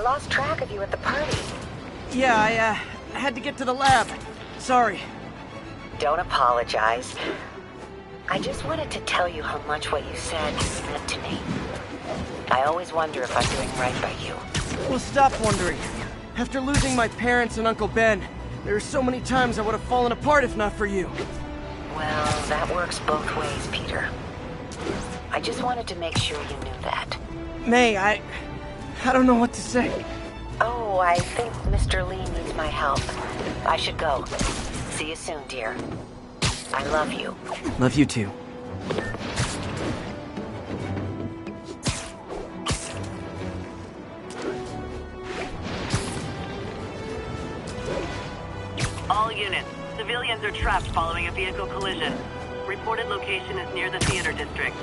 lost track of you at the party. Yeah, I had to get to the lab. Sorry. Don't apologize. I just wanted to tell you how much what you said meant to me. I always wonder if I'm doing right by you. Well, stop wondering. After losing my parents and Uncle Ben, there are so many times I would have fallen apart if not for you. Well, that works both ways, Peter. I just wanted to make sure you knew that. May, I don't know what to say. Oh, I think Mr. Lee needs my help. I should go. See you soon, dear. I love you. Love you too. All units. Civilians are trapped following a vehicle collision. Reported location is near the theater district.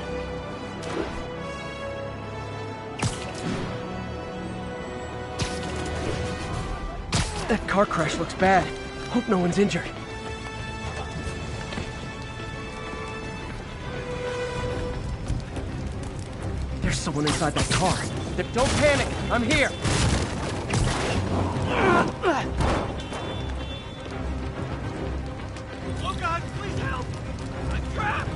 That car crash looks bad. Hope no one's injured. There's someone inside that car. Don't panic! I'm here! Oh God, please help! I'm trapped!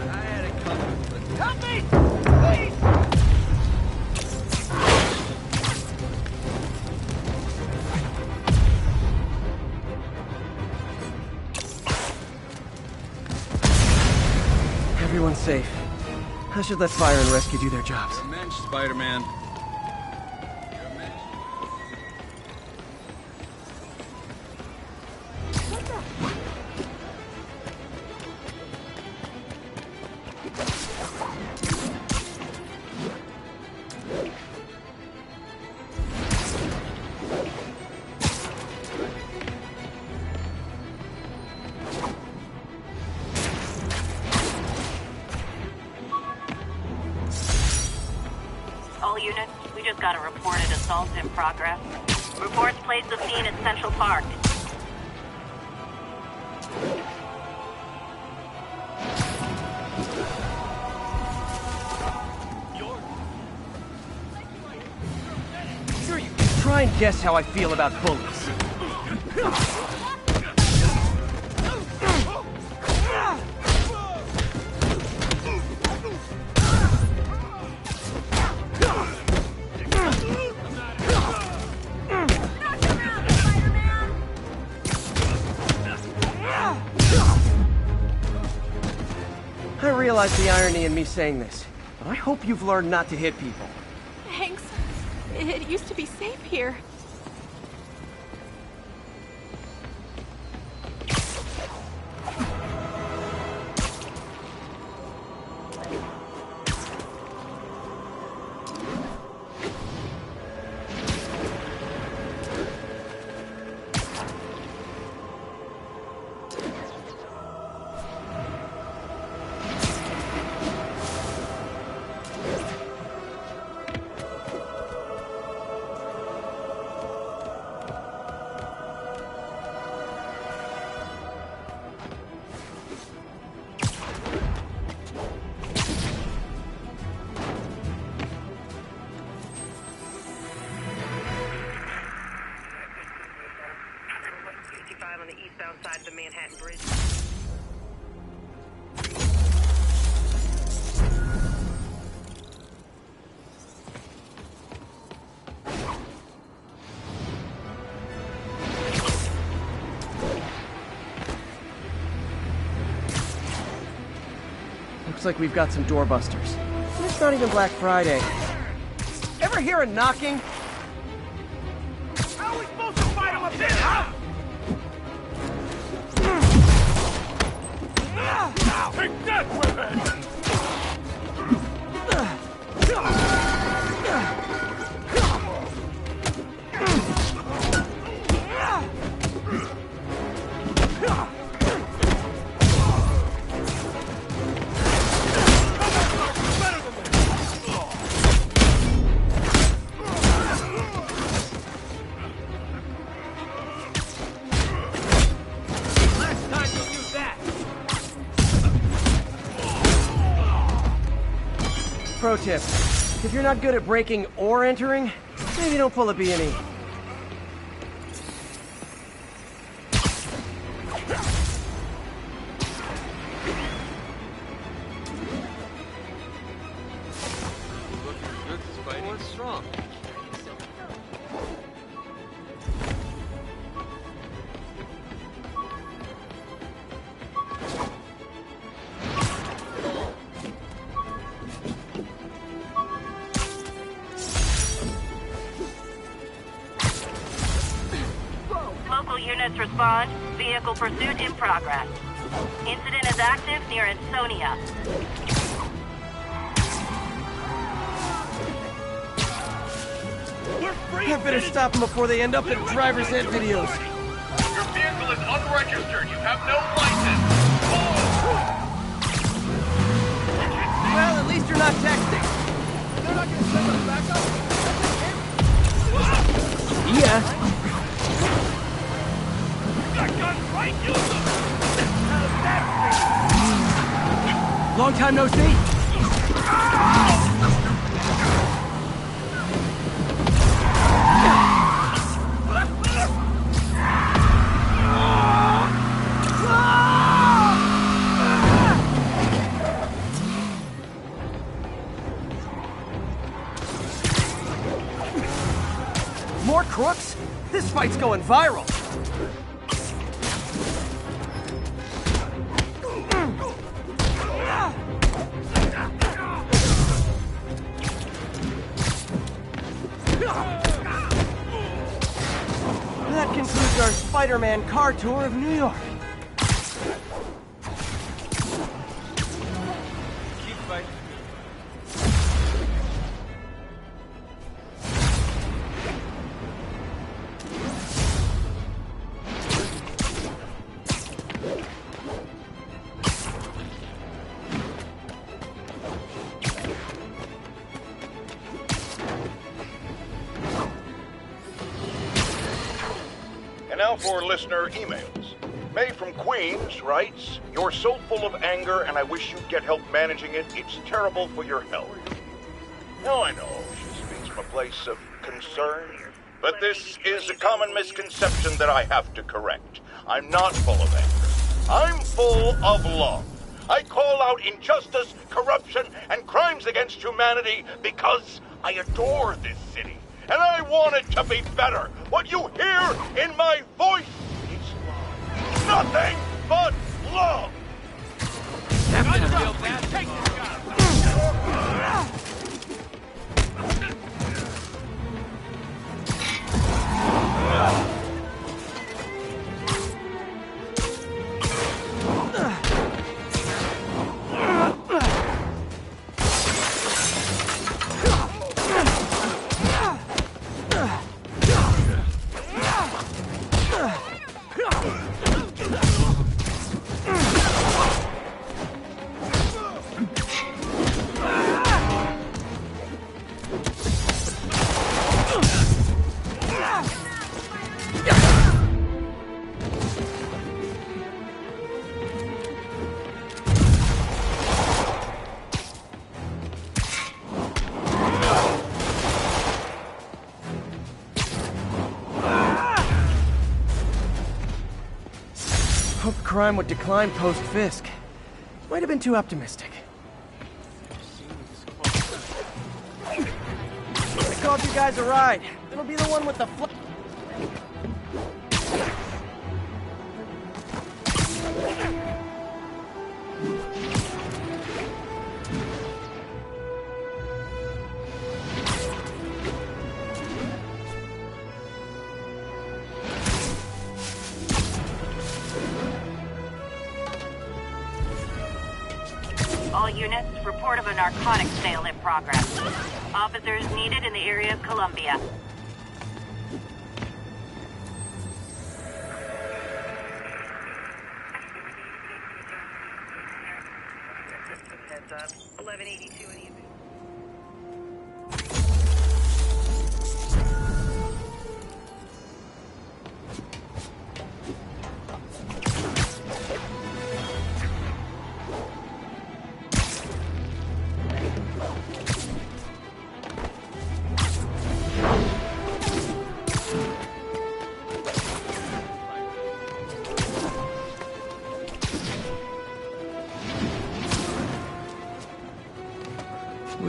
I had it coming. Help me! Please! Everyone's safe. I should let fire and rescue do their jobs. You're a mensch, Spider-Man. All units, we just got a reported assault in progress. Reports place the scene at Central Park. Sure, you can try and guess how I feel about bullies. I realize the irony in me saying this, but I hope you've learned not to hit people. Thanks. It used to be safe here. On the eastbound side of the Manhattan Bridge. Looks like we've got some doorbusters. And it's not even Black Friday. Ever hear a knocking? How are we supposed to fight him up there, huh? Take that, weapon! Pro tip, If you're not good at breaking or entering, maybe don't pull a B&E. Good, Spidey. What's wrong? Local units respond. Vehicle pursuit in progress. Incident is active near Ansonia. I better stop them before they end up in driver's ed videos. Your vehicle is unregistered. You have no license. Well, at least you're not texting. They're not gonna send us back up? Yeah. Got guns, right? Use them. Long time no see. More crooks? This fight's going viral. That concludes our Spider-Man car tour of New York. Keep fighting. And now for listener emails. May from Queens writes, "You're so full of anger and I wish you'd get help managing it. It's terrible for your health." Now I know she speaks from a place of concern, but this is a common misconception that I have to correct. I'm not full of anger. I'm full of love. I call out injustice, corruption, and crimes against humanity because I adore this city. And I want it to be better. What you hear in my voice is love. Nothing but love. Hoped crime would decline post-Fisk. Might have been too optimistic. I called you guys a ride. It'll be the one with the All units, report of a narcotics sale in progress. Officers needed in the area of Columbia. Heads up. 1182 in the evening.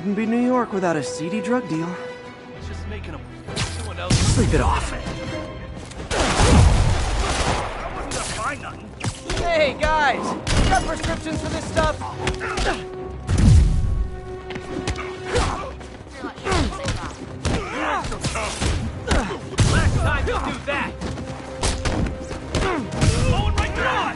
Wouldn't be New York without a seedy drug deal. It's just making them. Someone else. Sleep it off. I wasn't gonna find nothing. Hey, guys! You got prescriptions for this stuff? Last time you do that. Oh my God!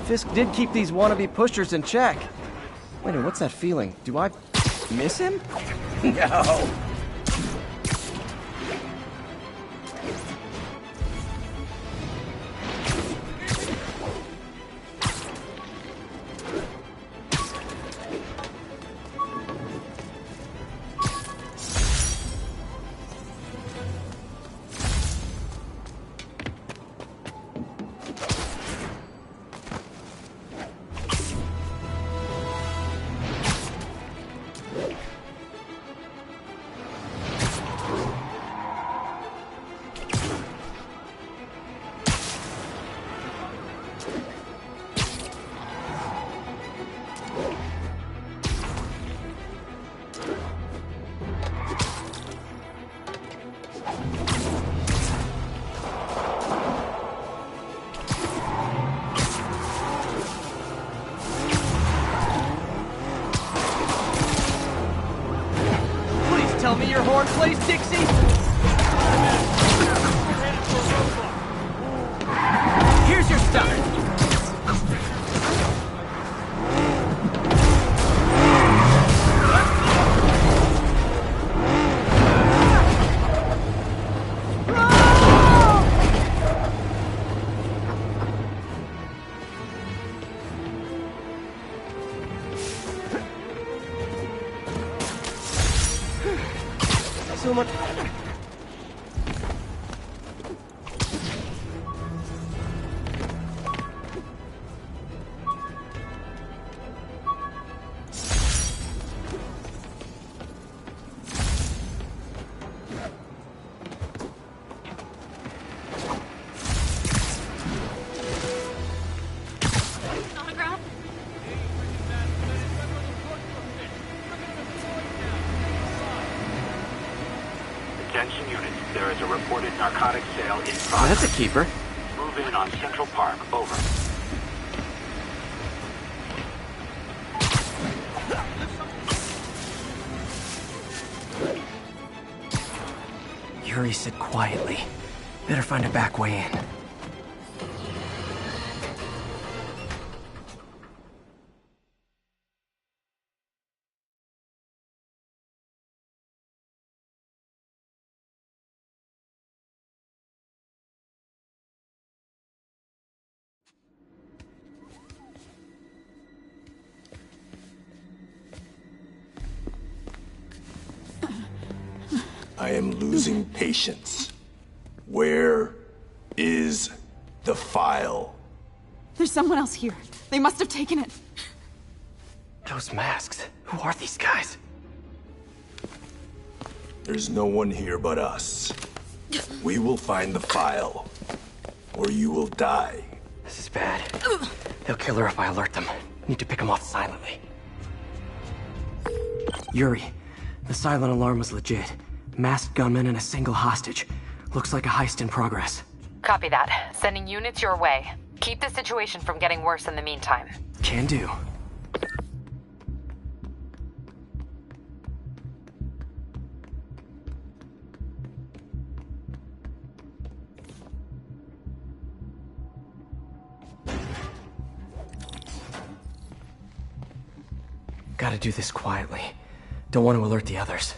Fisk did keep these wannabe pushers in check. Wait a minute, what's that feeling? Do I miss him? No. Tell me your horn plays, Dixie! Here's your stuff! So much. On the ground? Attention units, there is a reported narcotics sale in Oh, progress. that's a keeper. Move in on Central Park. Over. Yuri said quietly. Better find a back way in. I am losing patience. Where is the file? There's someone else here. They must have taken it. Those masks. Who are these guys? There's no one here but us. We will find the file, or you will die. This is bad. They'll kill her if I alert them. Need to pick them off silently. Yuri, the silent alarm was legit. Masked gunmen and a single hostage. Looks like a heist in progress. Copy that. Sending units your way. Keep the situation from getting worse in the meantime. Can do. Gotta do this quietly. Don't want to alert the others.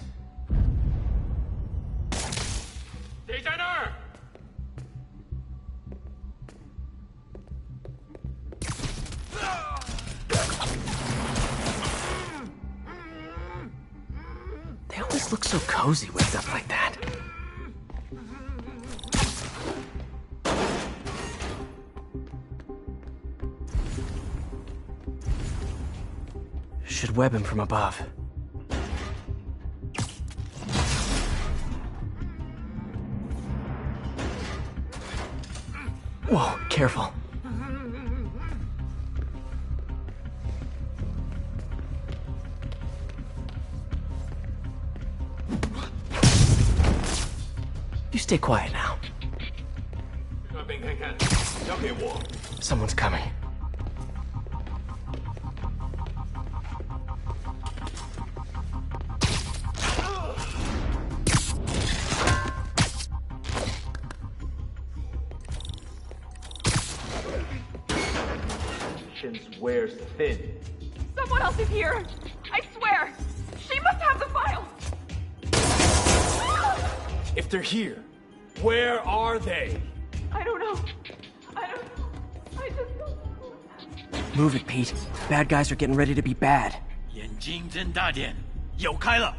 They always look so cozy with stuff like that. Should web him from above. Whoa, careful. You stay quiet now. 那边看看，交给我。 Someone's coming. Wears thin. Someone else is here! I swear! She must have the files! If they're here, where are they? I don't know. I just don't. Move it, Pete. Bad guys are getting ready to be bad. 眼睛睁大点，有开了。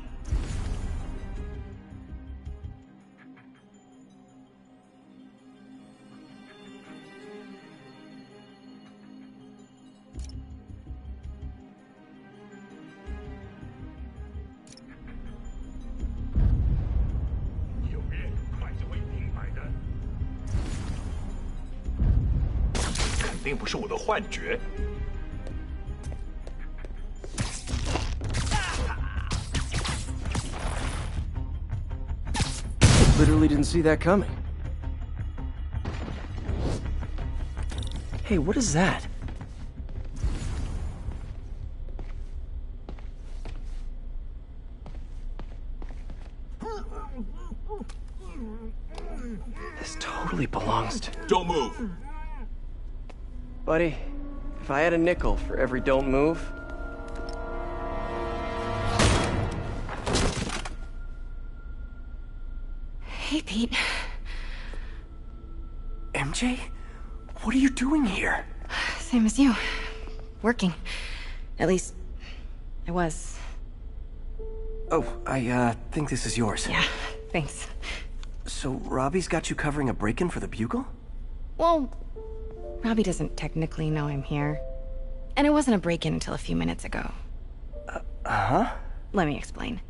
有变，快就会明白的。肯定不是我的幻觉。 Literally didn't see that coming. Hey, what is that? This totally belongs to... Don't move. Buddy, if I had a nickel for every don't move... Hey, Pete. MJ? What are you doing here? Same as you. Working. At least, I was. Oh, I think this is yours. Yeah, thanks. So, Robbie's got you covering a break-in for the Bugle? Well, Robbie doesn't technically know I'm here. And it wasn't a break-in until a few minutes ago. Huh? Let me explain.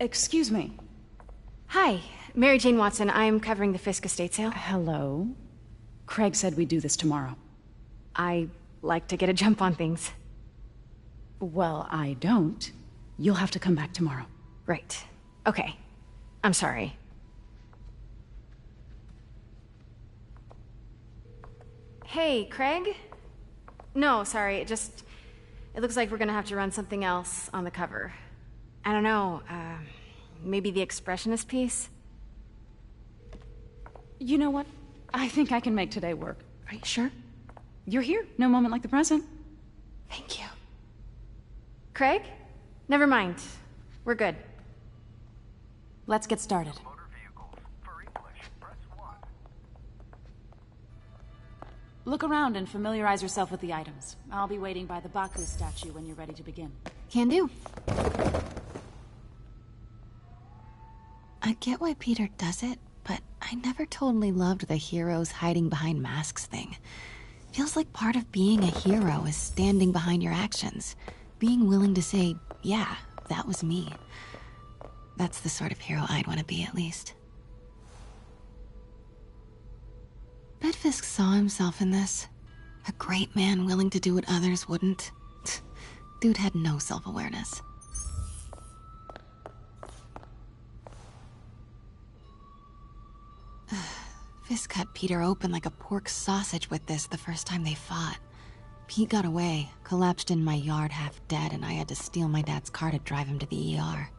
Excuse me. Hi, Mary Jane Watson. I'm covering the Fisk estate sale. Hello. Craig said we'd do this tomorrow. I like to get a jump on things. Well, I don't. You'll have to come back tomorrow. Right. Okay. I'm sorry. Hey, Craig? No, sorry. It looks like we're gonna have to run something else on the cover. I don't know, maybe the expressionist piece? You know what? I think I can make today work. Are you sure? You're here. No moment like the present. Thank you. Craig? Never mind. We're good. Let's get started. Look around and familiarize yourself with the items. I'll be waiting by the Baku statue when you're ready to begin. Can do. I get why Peter does it, but I never totally loved the heroes hiding behind masks thing. Feels like part of being a hero is standing behind your actions. Being willing to say, yeah, that was me. That's the sort of hero I'd want to be, at least. Bet Fisk saw himself in this. A great man willing to do what others wouldn't. Dude had no self-awareness. Fisk cut Peter open like a pork sausage with this the first time they fought. Pete got away, collapsed in my yard half dead, and I had to steal my dad's car to drive him to the ER.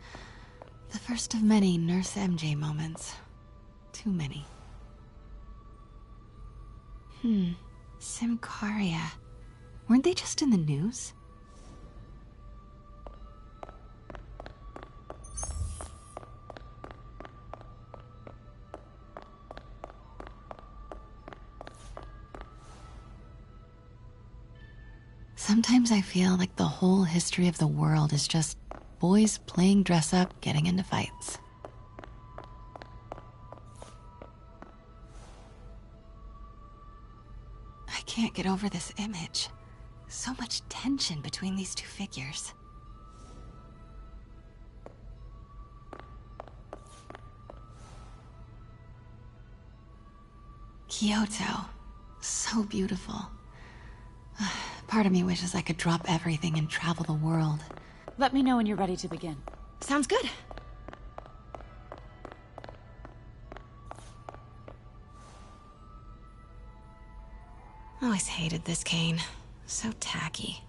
The first of many Nurse MJ moments. Too many. Symkaria. Weren't they just in the news? Sometimes I feel like the whole history of the world is just boys playing dress up, getting into fights. I can't get over this image. So much tension between these two figures. Kyoto. So beautiful. Part of me wishes I could drop everything and travel the world. Let me know when you're ready to begin. Sounds good. Always hated this cane. So tacky.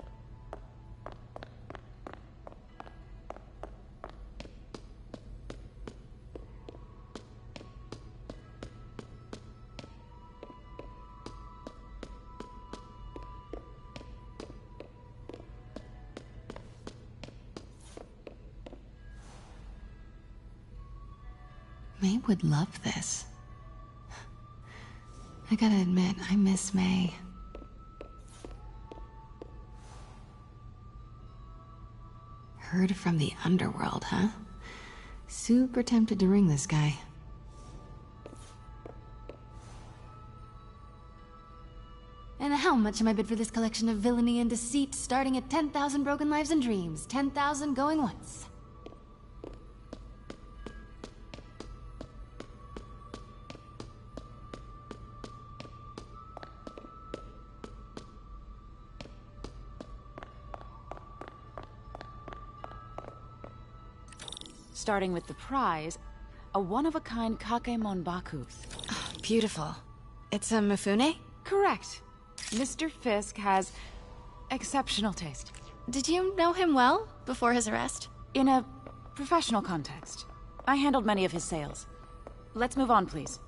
May would love this. I gotta admit, I miss May. Heard from the underworld, huh? Super tempted to ring this guy. And how much am I bid for this collection of villainy and deceit, starting at 10,000 broken lives and dreams, 10,000 going once? Starting with the prize, a one-of-a-kind Kakemon Baku. Oh, beautiful. It's a Mifune? Correct. Mr. Fisk has exceptional taste. Did you know him well before his arrest? In a professional context. I handled many of his sales. Let's move on, please.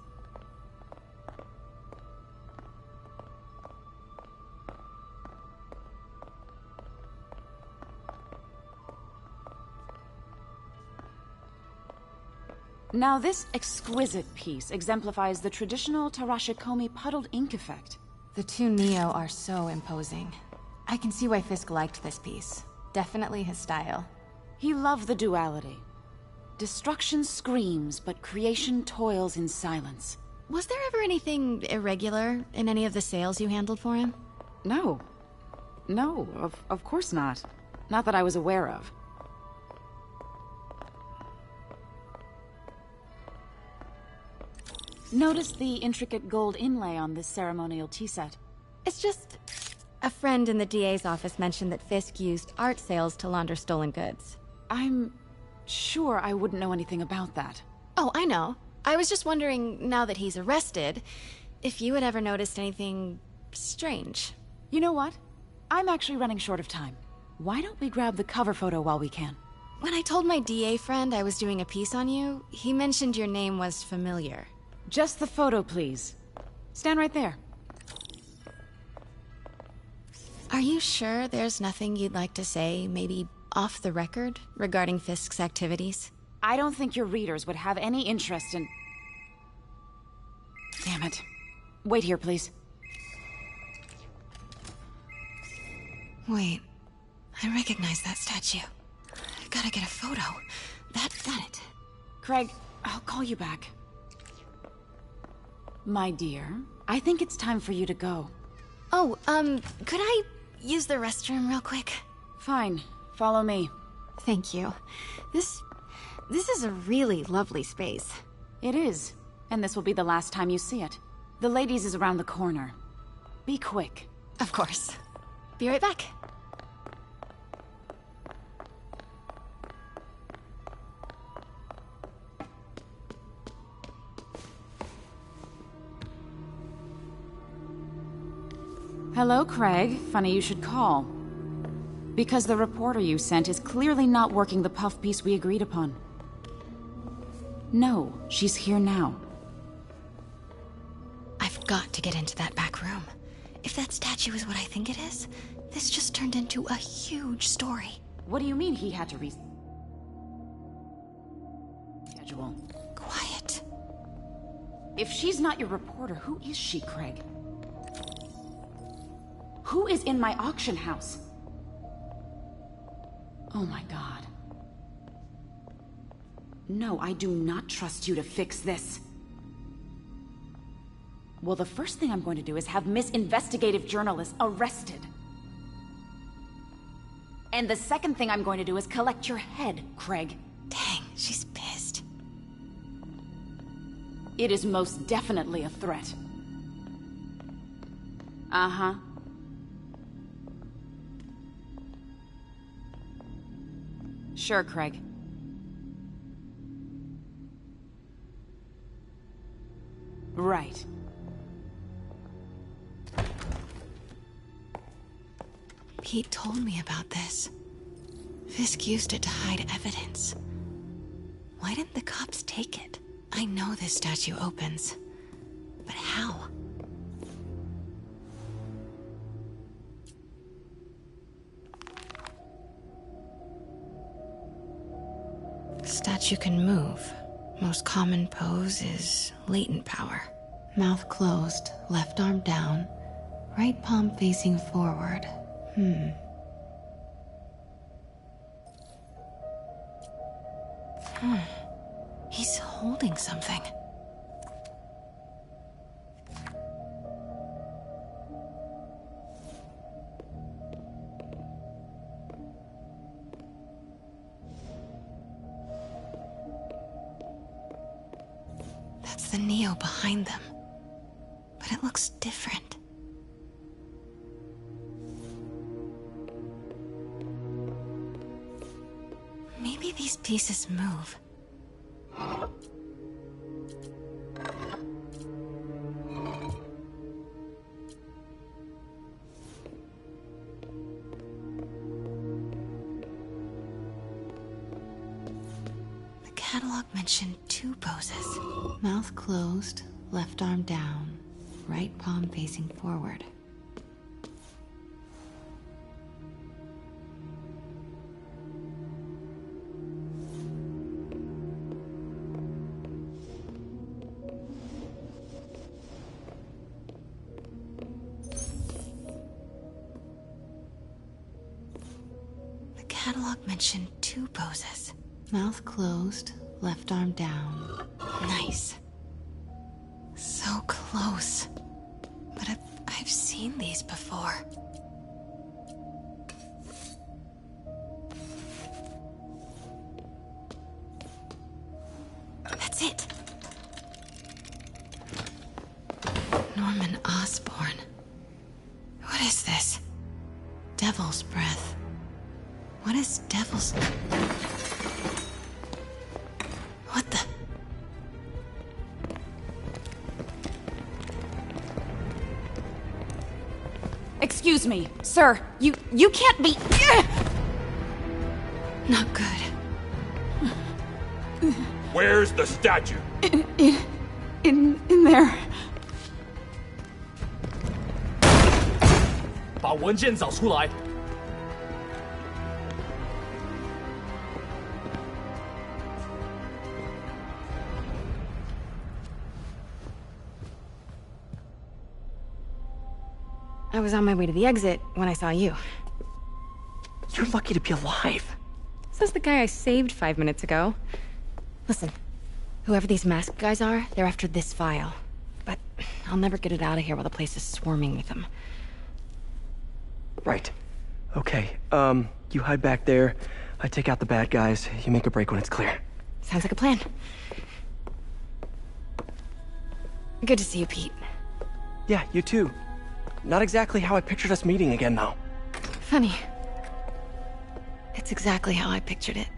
Now, this exquisite piece exemplifies the traditional Tarashikomi puddled ink effect. The two Neo are so imposing. I can see why Fisk liked this piece. Definitely his style. He loved the duality. Destruction screams, but creation toils in silence. Was there ever anything irregular in any of the sales you handled for him? No. No, of course not. Not that I was aware of. Notice the intricate gold inlay on this ceremonial tea set. It's just... a friend in the DA's office mentioned that Fisk used art sales to launder stolen goods. I'm sure I wouldn't know anything about that. Oh, I know. I was just wondering, now that he's arrested, if you had ever noticed anything strange. You know what? I'm actually running short of time. Why don't we grab the cover photo while we can? When I told my DA friend I was doing a piece on you, he mentioned your name was familiar. Just the photo, please. Stand right there. Are you sure there's nothing you'd like to say, maybe off the record, regarding Fisk's activities? I don't think your readers would have any interest in... Damn it. Wait here, please. Wait. I recognize that statue. I gotta get a photo. That's it. Craig, I'll call you back. My dear, I think it's time for you to go. Oh, could I use the restroom real quick? Fine. Follow me. Thank you. This is a really lovely space. It is. And this will be the last time you see it. The ladies is around the corner. Be quick. Of course. Be right back. Hello, Craig. Funny you should call. Because the reporter you sent is clearly not working the puff piece we agreed upon. No, she's here now. I've got to get into that back room. If that statue is what I think it is, this just turned into a huge story. What do you mean he had to schedule? Quiet. If she's not your reporter, who is she, Craig? Who is in my auction house? Oh my god. No, I do not trust you to fix this. Well, the first thing I'm going to do is have Miss Investigative Journalist arrested. And the second thing I'm going to do is collect your head, Craig. Dang, she's pissed. It is most definitely a threat. Uh-huh. Sure, Craig. Right. Pete told me about this. Fisk used it to hide evidence. Why didn't the cops take it? I know this statue opens, but how? Statue can move. Most common pose is latent power. Mouth closed, left arm down, right palm facing forward. He's holding something. That's the Neo behind them. But it looks different. Maybe these pieces move. The catalog mentioned 2 poses. Mouth closed, left arm down, right palm facing forward. The catalog mentioned 2 poses. Mouth closed, left arm down. Nice. So close. But I've seen these before. That's it. Norman Osborn. What is this? Devil's breath. What is devil's... What the... Excuse me, sir. You can't be... Not good. Where's the statue? In there. 把文件找出来。 I was on my way to the exit when I saw you. You're lucky to be alive. Says the guy I saved 5 minutes ago. Listen, whoever these masked guys are, they're after this file. But I'll never get it out of here while the place is swarming with them. Right. Okay, you hide back there. I take out the bad guys. You make a break when it's clear. Sounds like a plan. Good to see you, Pete. Yeah, you too. Not exactly how I pictured us meeting again, though. Funny. It's exactly how I pictured it.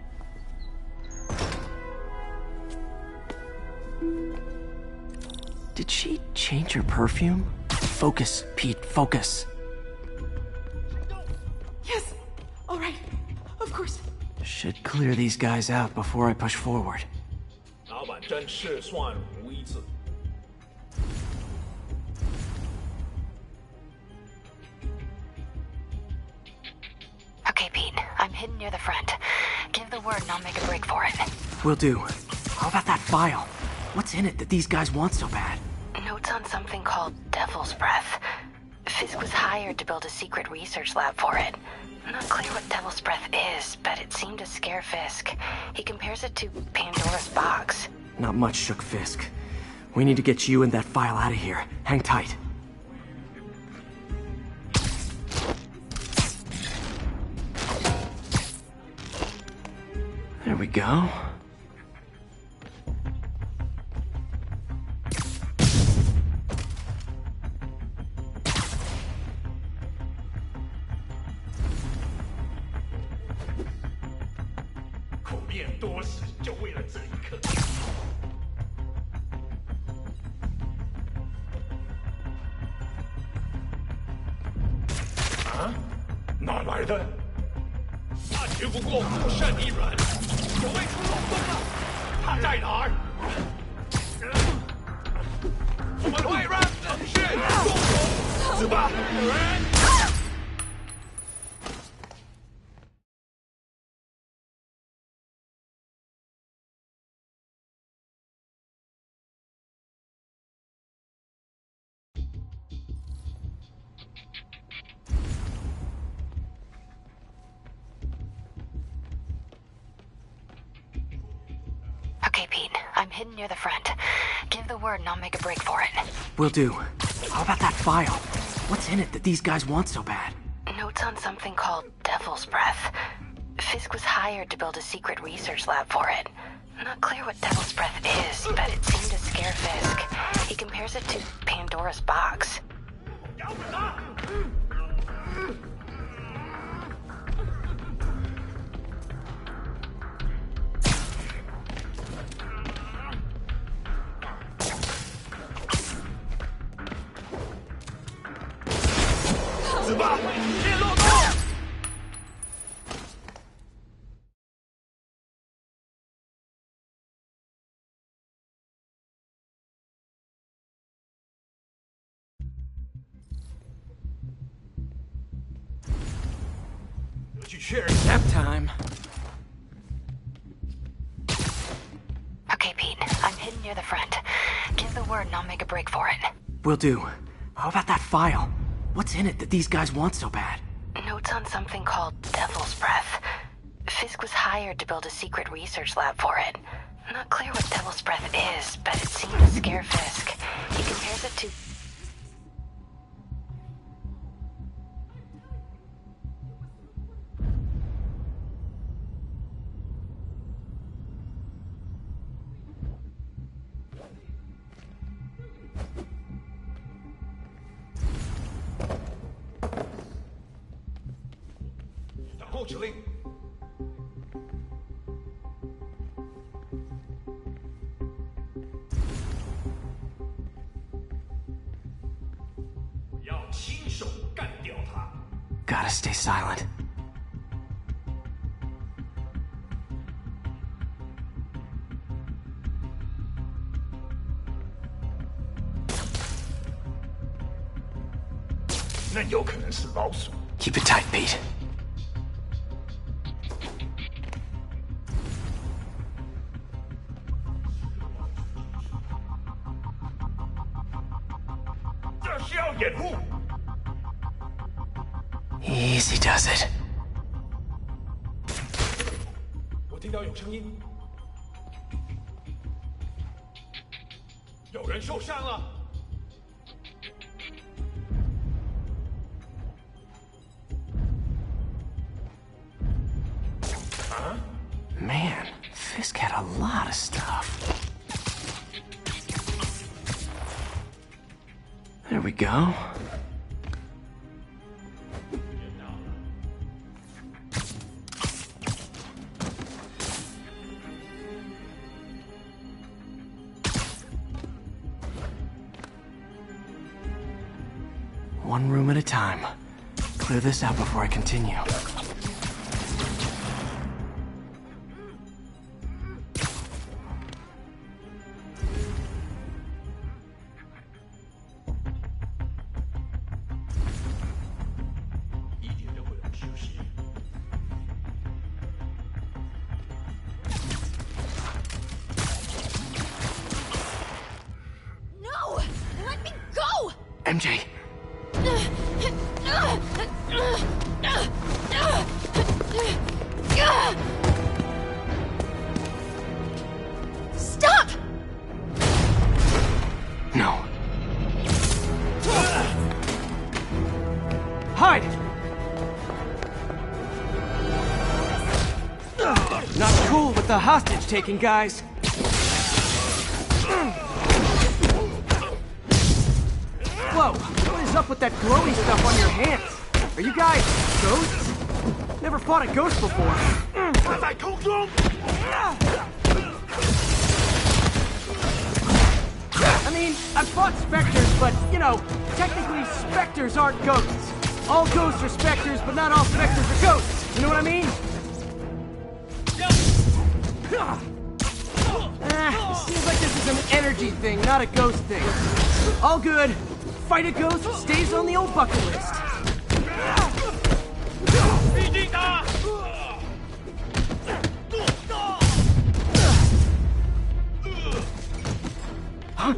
Did she change her perfume? Focus, Pete, focus. Yes. All right. Of course. Should clear these guys out before I push forward. 老板真是算无一致。 Okay, Pete. I'm hidden near the front. Give the word and I'll make a break for it. Will do. How about that file? What's in it that these guys want so bad? Notes on something called Devil's Breath. Fisk was hired to build a secret research lab for it. Not clear what Devil's Breath is, but it seemed to scare Fisk. He compares it to Pandora's box. Not much shook Fisk. We need to get you and that file out of here. Hang tight. There we go. Okay, Pete. I'm hidden near the front. Give the word and I'll make a break for it. Will do. How about that file? What's in it that these guys want so bad? Notes on something called Devil's Breath. Fisk was hired to build a secret research lab for it. Not clear what Devil's Breath is, but it seemed to scare Fisk. He compares it to Pandora's box. Nap time. Okay, Pete. I'm hidden near the front. Give the word and I'll make a break for it. Will do. How about that file? What's in it that these guys want so bad? Notes on something called Devil's Breath. Fisk was hired to build a secret research lab for it. Not clear what Devil's Breath is, but it seemed to scare Fisk. He compares it to... Gotta stay silent. Keep it tight, Pete. Easy does it. 我听到有声音，有人受伤了。 Man, Fisk had a lot of stuff. There we go. One room at a time. Clear this out before I continue. No! Let me go! MJ! hostage-taking, guys! Whoa, what is up with that glowy stuff on your hands? Are you guys ghosts? Never fought a ghost before. I mean, I've fought specters, but, you know, technically specters aren't ghosts. All ghosts are specters, but not all specters are ghosts. You know what I mean? It seems like this is an energy thing, not a ghost thing. All good. Fight a ghost stays on the old bucket list. Huh?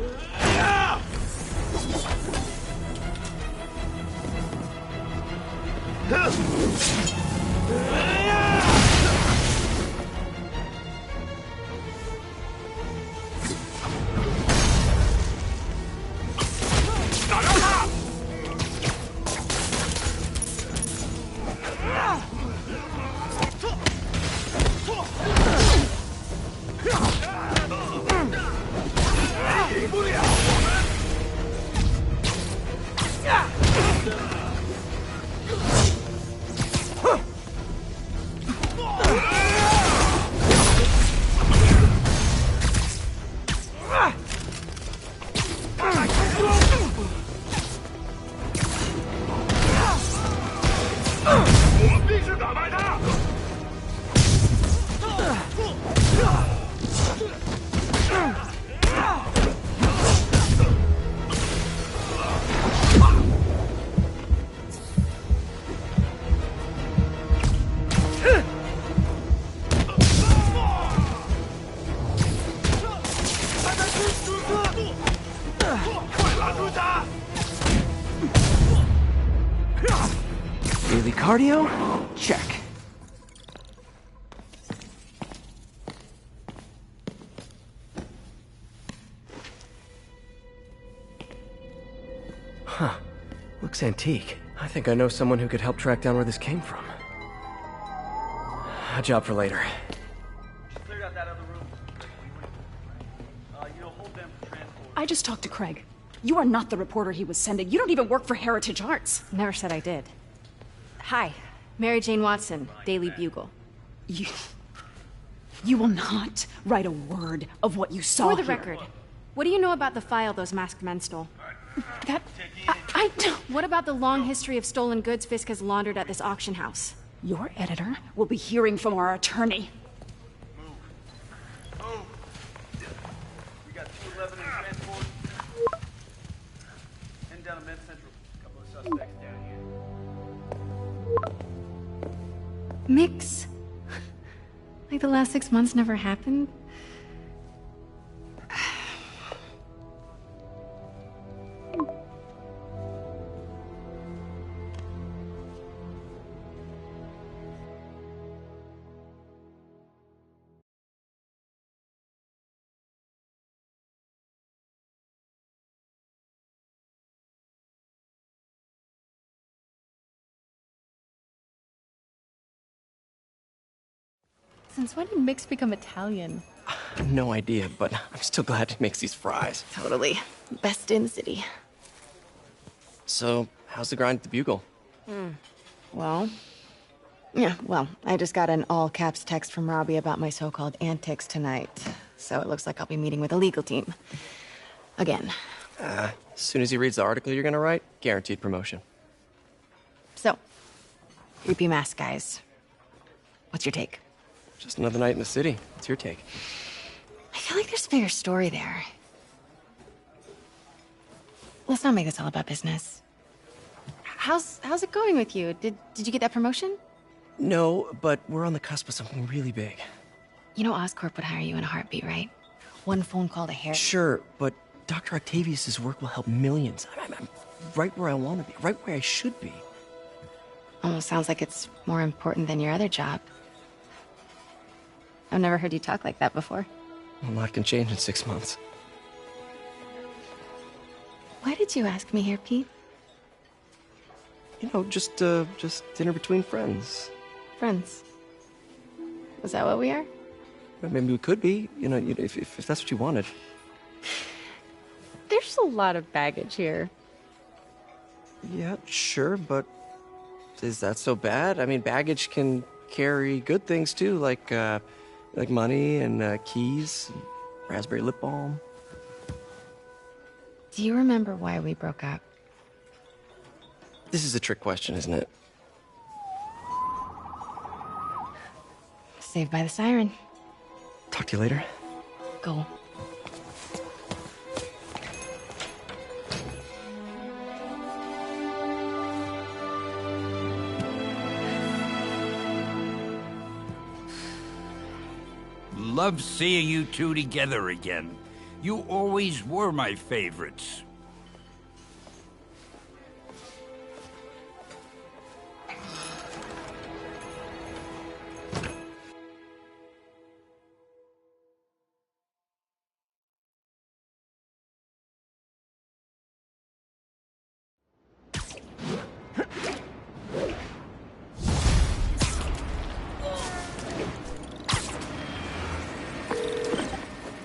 Daily cardio? Check. Huh. Looks antique. I think I know someone who could help track down where this came from. A job for later. I just talked to Craig. You are not the reporter he was sending. You don't even work for Heritage Arts. Never said I did. Hi, Mary Jane Watson, Daily Bugle. You will not write a word of what you saw For the here. record, what do you know about the file those masked men stole? I don't... What about the long history of stolen goods Fisk has laundered at this auction house? Your editor will be hearing from our attorney. We got 211 in transport. Heading down to Med Central. A couple of suspects down here. Mix? Like the last 6 months never happened? Since when did Mix become Italian? No idea, but I'm still glad he makes these fries. Totally. Best in the city. So, how's the grind at the Bugle? Well, I just got an all-caps text from Robbie about my so-called antics tonight. So it looks like I'll be meeting with a legal team. Again. As soon as he reads the article you're gonna write, guaranteed promotion. So, creepy mask guys. What's your take? Just another night in the city. What's your take? I feel like there's a bigger story there. Let's not make this all about business. How's it going with you? Did you get that promotion? No, but we're on the cusp of something really big. You know Oscorp would hire you in a heartbeat, right? One phone call to Harry. Sure, but Dr. Octavius's work will help millions. I'm right where I want to be, right where I should be. Almost sounds like it's more important than your other job. I've never heard you talk like that before. A lot can change in 6 months. Why did you ask me here, Pete? You know, just dinner between friends. Friends. Was that what we are? Maybe we could be, if that's what you wanted. There's a lot of baggage here. Yeah, sure, but is that so bad? I mean, baggage can carry good things too, like money and keys, and raspberry lip balm. Do you remember why we broke up? This is a trick question, isn't it? Saved by the siren. Talk to you later. Go. Love seeing you two together again. You always were my favorites.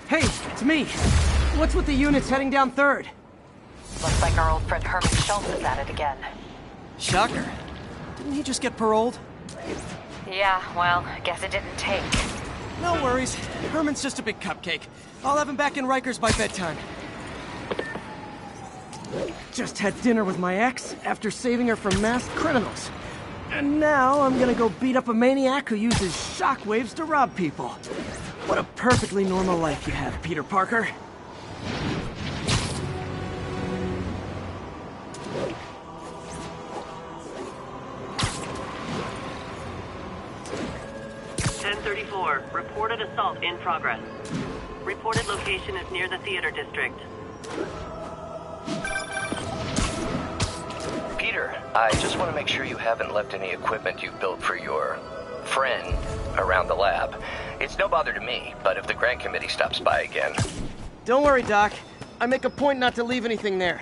Hey, it's me. What's with the units heading down 3rd? Looks like our old friend Herman Schultz is at it again. Shocker. Didn't he just get paroled? Yeah, well, I guess it didn't take. No worries. Herman's just a big cupcake. I'll have him back in Rikers by bedtime. Just had dinner with my ex after saving her from masked criminals. And now I'm gonna go beat up a maniac who uses shockwaves to rob people. What a perfectly normal life you have, Peter Parker. Reported assault in progress. Reported location is near the theater district. Peter, I just want to make sure you haven't left any equipment you built for your friend around the lab. It's no bother to me, but if the grant committee stops by again... Don't worry, Doc. I make a point not to leave anything there.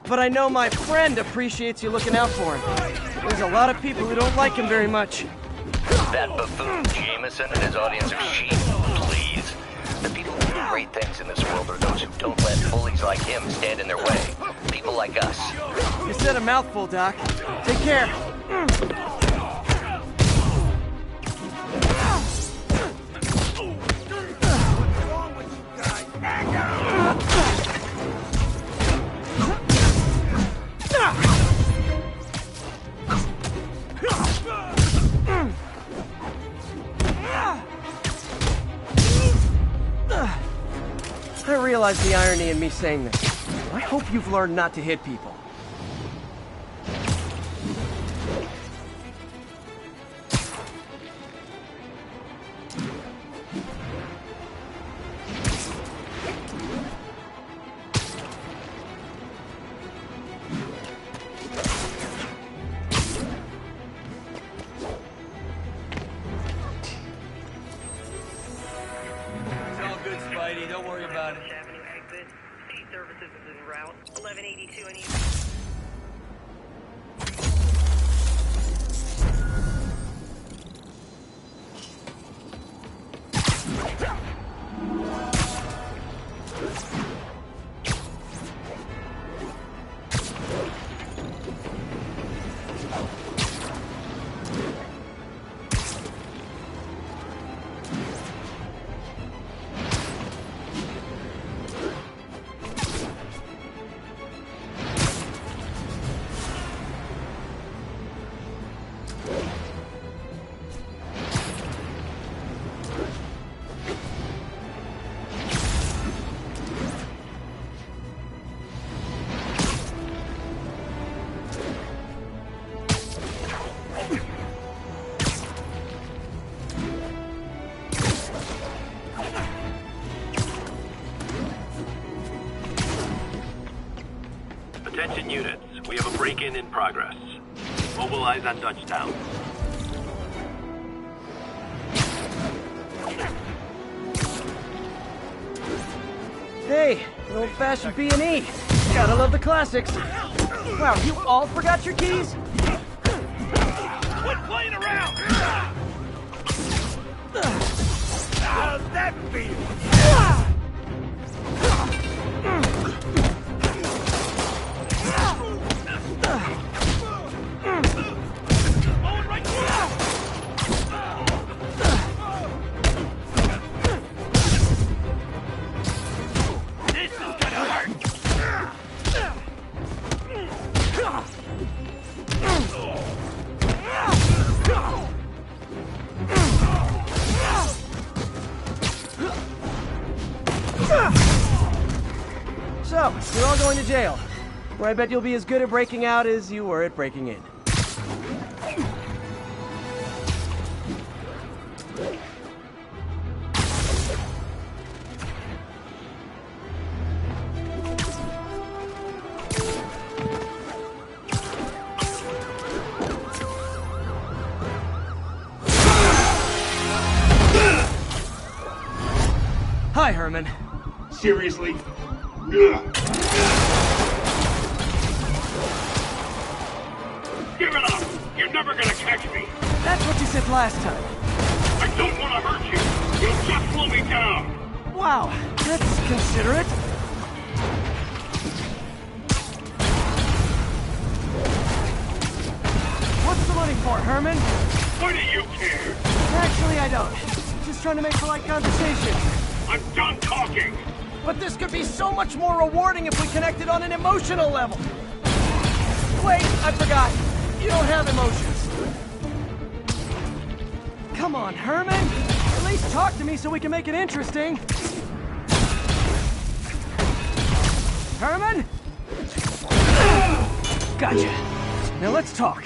But I know my friend appreciates you looking out for him. There's a lot of people who don't like him very much. That buffoon Jameson and his audience of sheep, please. The people who do great things in this world are those who don't let bullies like him stand in their way. People like us. You said a mouthful, Doc. Take care. I realize the irony in me saying this. I hope you've learned not to hit people. Don't worry about it. State services is en route. 1182 and Attention units, we have a break-in in progress. Mobilize on Dutchtown. Hey, an old-fashioned B&E. Gotta love the classics. Wow, you all forgot your keys? Quit playing around! How's that feel? This is gonna hurt. So, you're all going to jail, where I bet you'll be as good at breaking out as you were at breaking in. Hi, Herman. Seriously? Give it up! You're never gonna catch me! That's what you said last time. I don't want to hurt you! You'll just slow me down! Wow, that's considerate. What's the money for, Herman? Why do you care? Actually, I don't. Just trying to make polite conversation. I'm done talking! But this could be so much more rewarding if we connected on an emotional level. Wait, I forgot. You don't have emotions. Come on, Herman. At least talk to me so we can make it interesting. Herman? Gotcha. Now let's talk.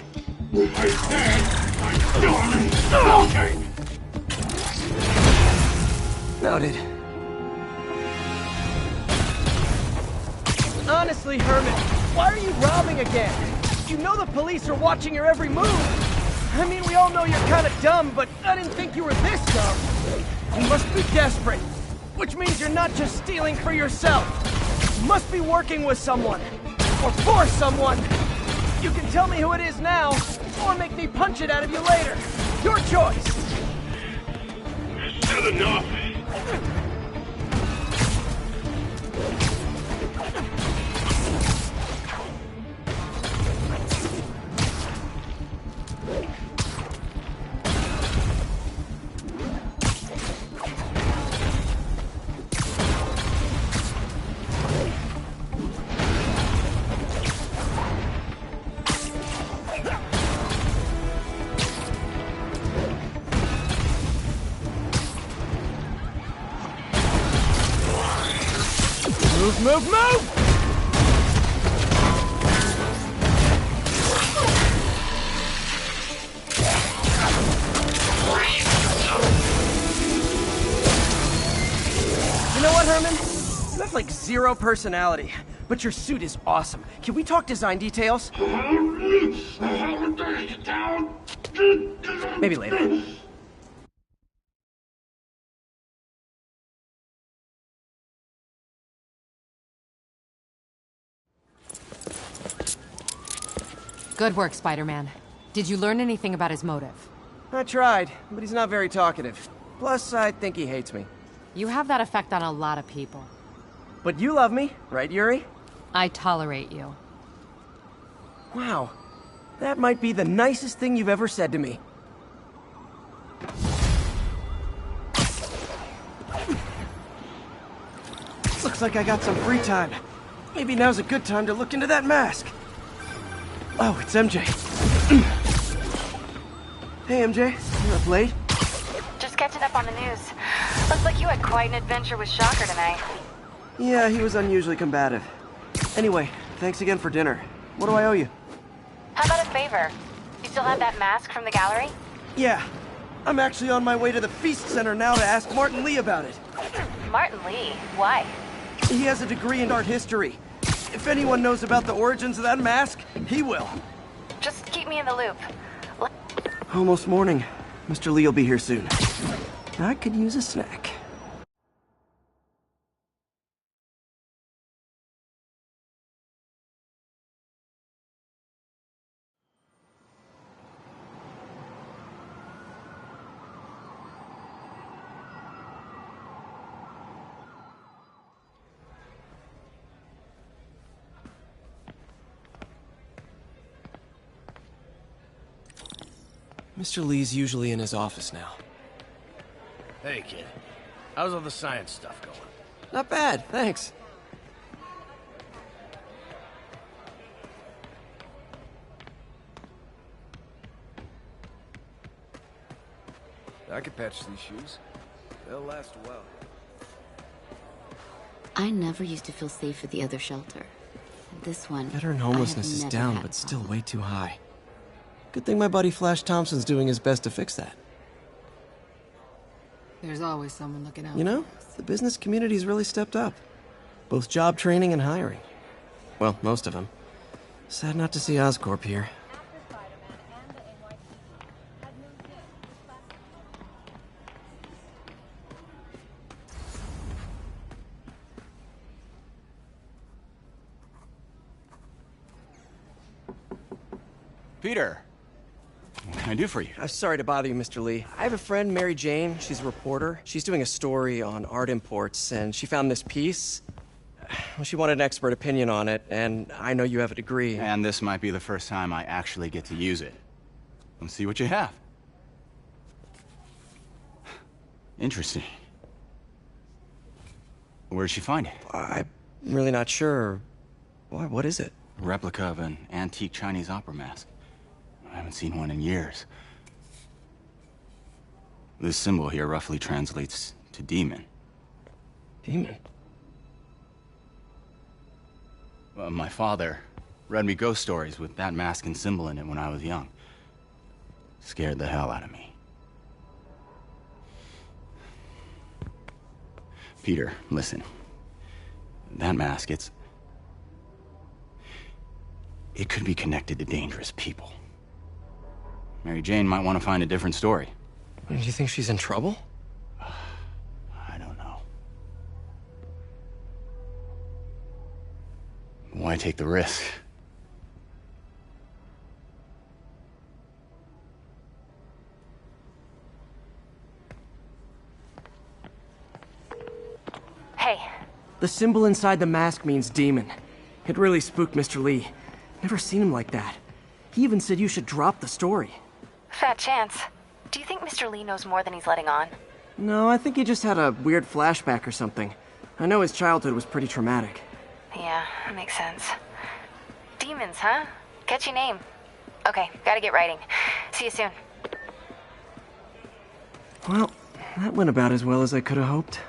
I said I'm done talking! Noted. Honestly, Herman, why are you robbing again? You know the police are watching your every move. I mean, we all know you're kind of dumb, but I didn't think you were this dumb. You must be desperate, which means you're not just stealing for yourself. You must be working with someone, or for someone. You can tell me who it is now, or make me punch it out of you later. Your choice. I said enough! Move, move, move! You know what, Herman? You have like zero personality, but your suit is awesome. Can we talk design details? Maybe later. Good work, Spider-Man. Did you learn anything about his motive? I tried, but he's not very talkative. Plus, I think he hates me. You have that effect on a lot of people. But you love me, right, Yuri? I tolerate you. Wow. That might be the nicest thing you've ever said to me. Looks like I got some free time. Maybe now's a good time to look into that mask. Oh, it's MJ. Hey, MJ. You're up late? Just catching up on the news. Looks like you had quite an adventure with Shocker tonight. Yeah, he was unusually combative. Anyway, thanks again for dinner. What do I owe you? How about a favor? You still have that mask from the gallery? Yeah. I'm actually on my way to the Feast Center now to ask Martin Lee about it. Martin Lee? Why? He has a degree in art history. If anyone knows about the origins of that mask, he will. Just keep me in the loop. Almost morning. Mr. Lee will be here soon. I could use a snack. Mr. Lee's usually in his office now. Hey, kid. How's all the science stuff going? Not bad, thanks. I could patch these shoes. They'll last a while. I never used to feel safe at the other shelter. This one, Veteran homelessness is down, but still way too high. Good thing my buddy Flash Thompson's doing his best to fix that. There's always someone looking out. You know, the business community's really stepped up. Both job training and hiring. Well, most of them. Sad not to see Oscorp here. Peter, what can I do for you? I'm sorry to bother you, Mr. Lee. I have a friend, Mary Jane. She's a reporter. She's doing a story on art imports, and she found this piece. Well, she wanted an expert opinion on it, and I know you have a degree. And this might be the first time I actually get to use it. Let's see what you have. Interesting. Where'd she find it? I'm really not sure. Why, what is it? A replica of an antique Chinese opera mask. I haven't seen one in years. This symbol here roughly translates to demon. Demon? Well, my father read me ghost stories with that mask and symbol in it when I was young. Scared the hell out of me. Peter, listen. That mask, it could be connected to dangerous people. Mary Jane might want to find a different story. Do you think she's in trouble? I don't know. Why take the risk? Hey. The symbol inside the mask means demon. It really spooked Mr. Lee. Never seen him like that. He even said you should drop the story. Fat chance. Do you think Mr. Lee knows more than he's letting on? No, I think he just had a weird flashback or something. I know his childhood was pretty traumatic. Yeah, that makes sense. Demons, huh? Catchy name. Okay, gotta get writing. See you soon. Well, that went about as well as I could have hoped.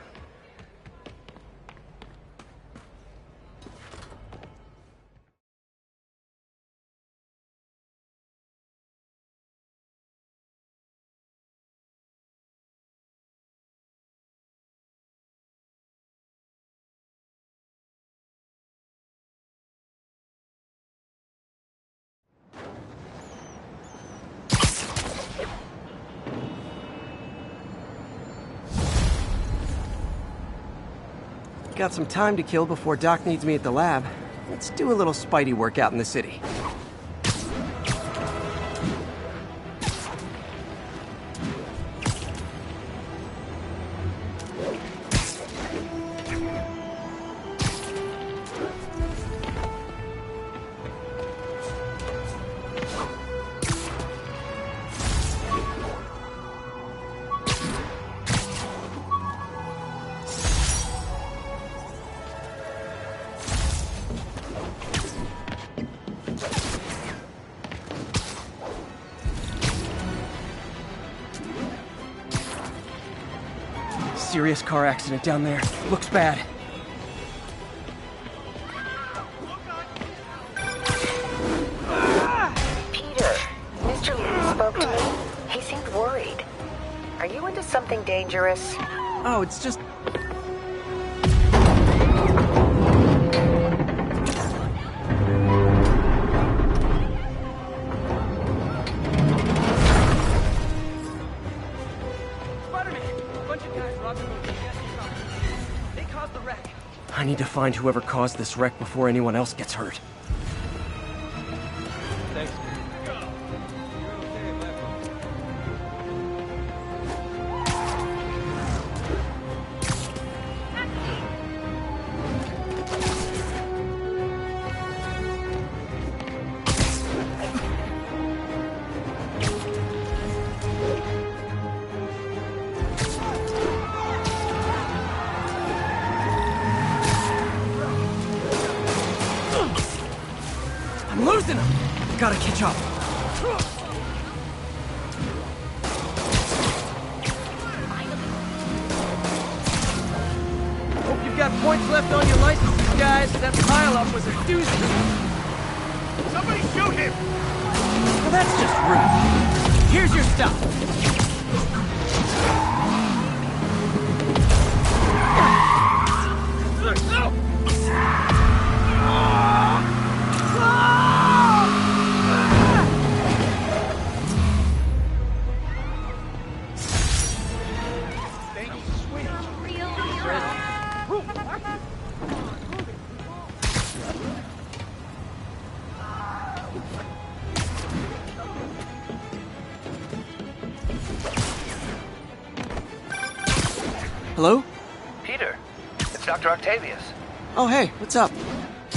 Got some time to kill before Doc needs me at the lab. Let's do a little Spidey workout in the city. Serious car accident down there. Looks bad. Peter, Mr. Lee spoke to me. He seemed worried. Are you into something dangerous? Oh, it's just... I need to find whoever caused this wreck before anyone else gets hurt. Thanks. losing him! Gotta catch up. Hope you've got points left on your licenses, guys. That pile-up was a doozy. Somebody shoot him! Well, that's just rude. Here's your stuff. Hello? Peter, it's Dr. Octavius. Oh, hey, what's up?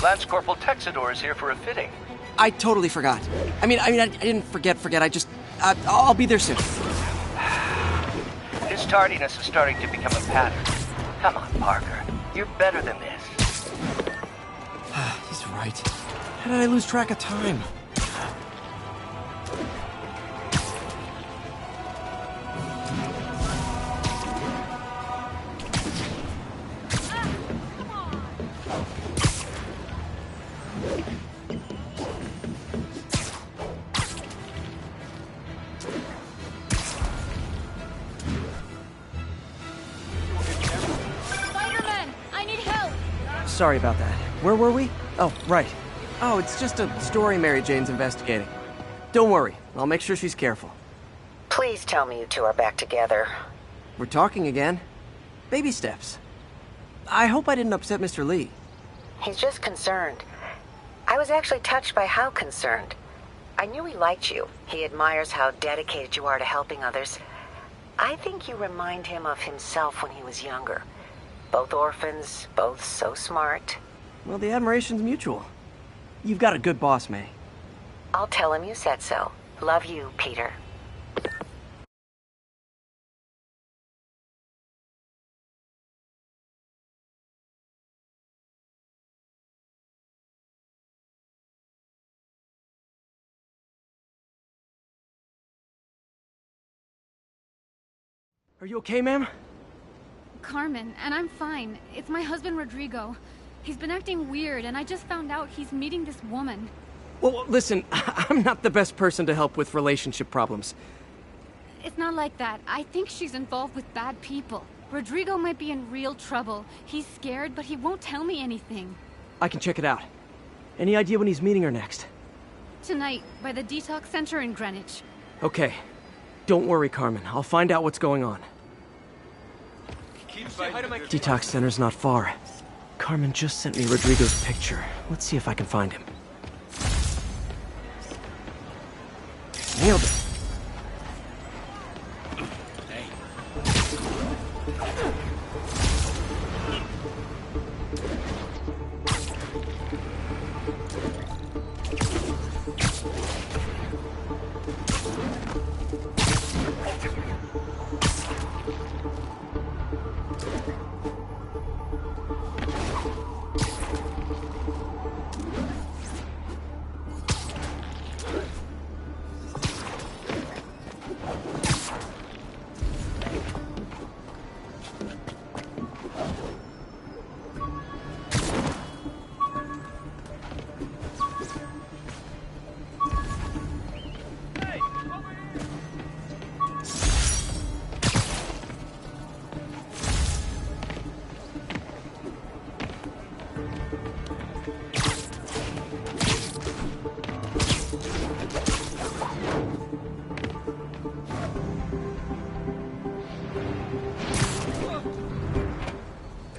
Lance Corporal Texador is here for a fitting. I totally forgot. I didn't forget. I just, I'll be there soon. His tardiness is starting to become a pattern. Come on, Parker. You're better than this. He's right. How did I lose track of time? Sorry about that. Where were we? Oh, right. Oh, it's just a story Mary Jane's investigating. Don't worry. I'll make sure she's careful. Please tell me you two are back together. We're talking again. Baby steps. I hope I didn't upset Mr. Lee. He's just concerned. I was actually touched by how concerned. I knew he liked you. He admires how dedicated you are to helping others. I think you remind him of himself when he was younger. Both orphans, both so smart. Well, the admiration's mutual. You've got a good boss, May. I'll tell him you said so. Love you, Peter. Are you okay, ma'am? Carmen, and I'm fine. It's my husband, Rodrigo. He's been acting weird, and I just found out he's meeting this woman. Well, listen, I'm not the best person to help with relationship problems. It's not like that. I think she's involved with bad people. Rodrigo might be in real trouble. He's scared, but he won't tell me anything. I can check it out. Any idea when he's meeting her next? Tonight, by the detox center in Greenwich. Okay. Don't worry, Carmen. I'll find out what's going on. Detox center's not far. Carmen just sent me Rodrigo's picture. Let's see if I can find him. Nailed it.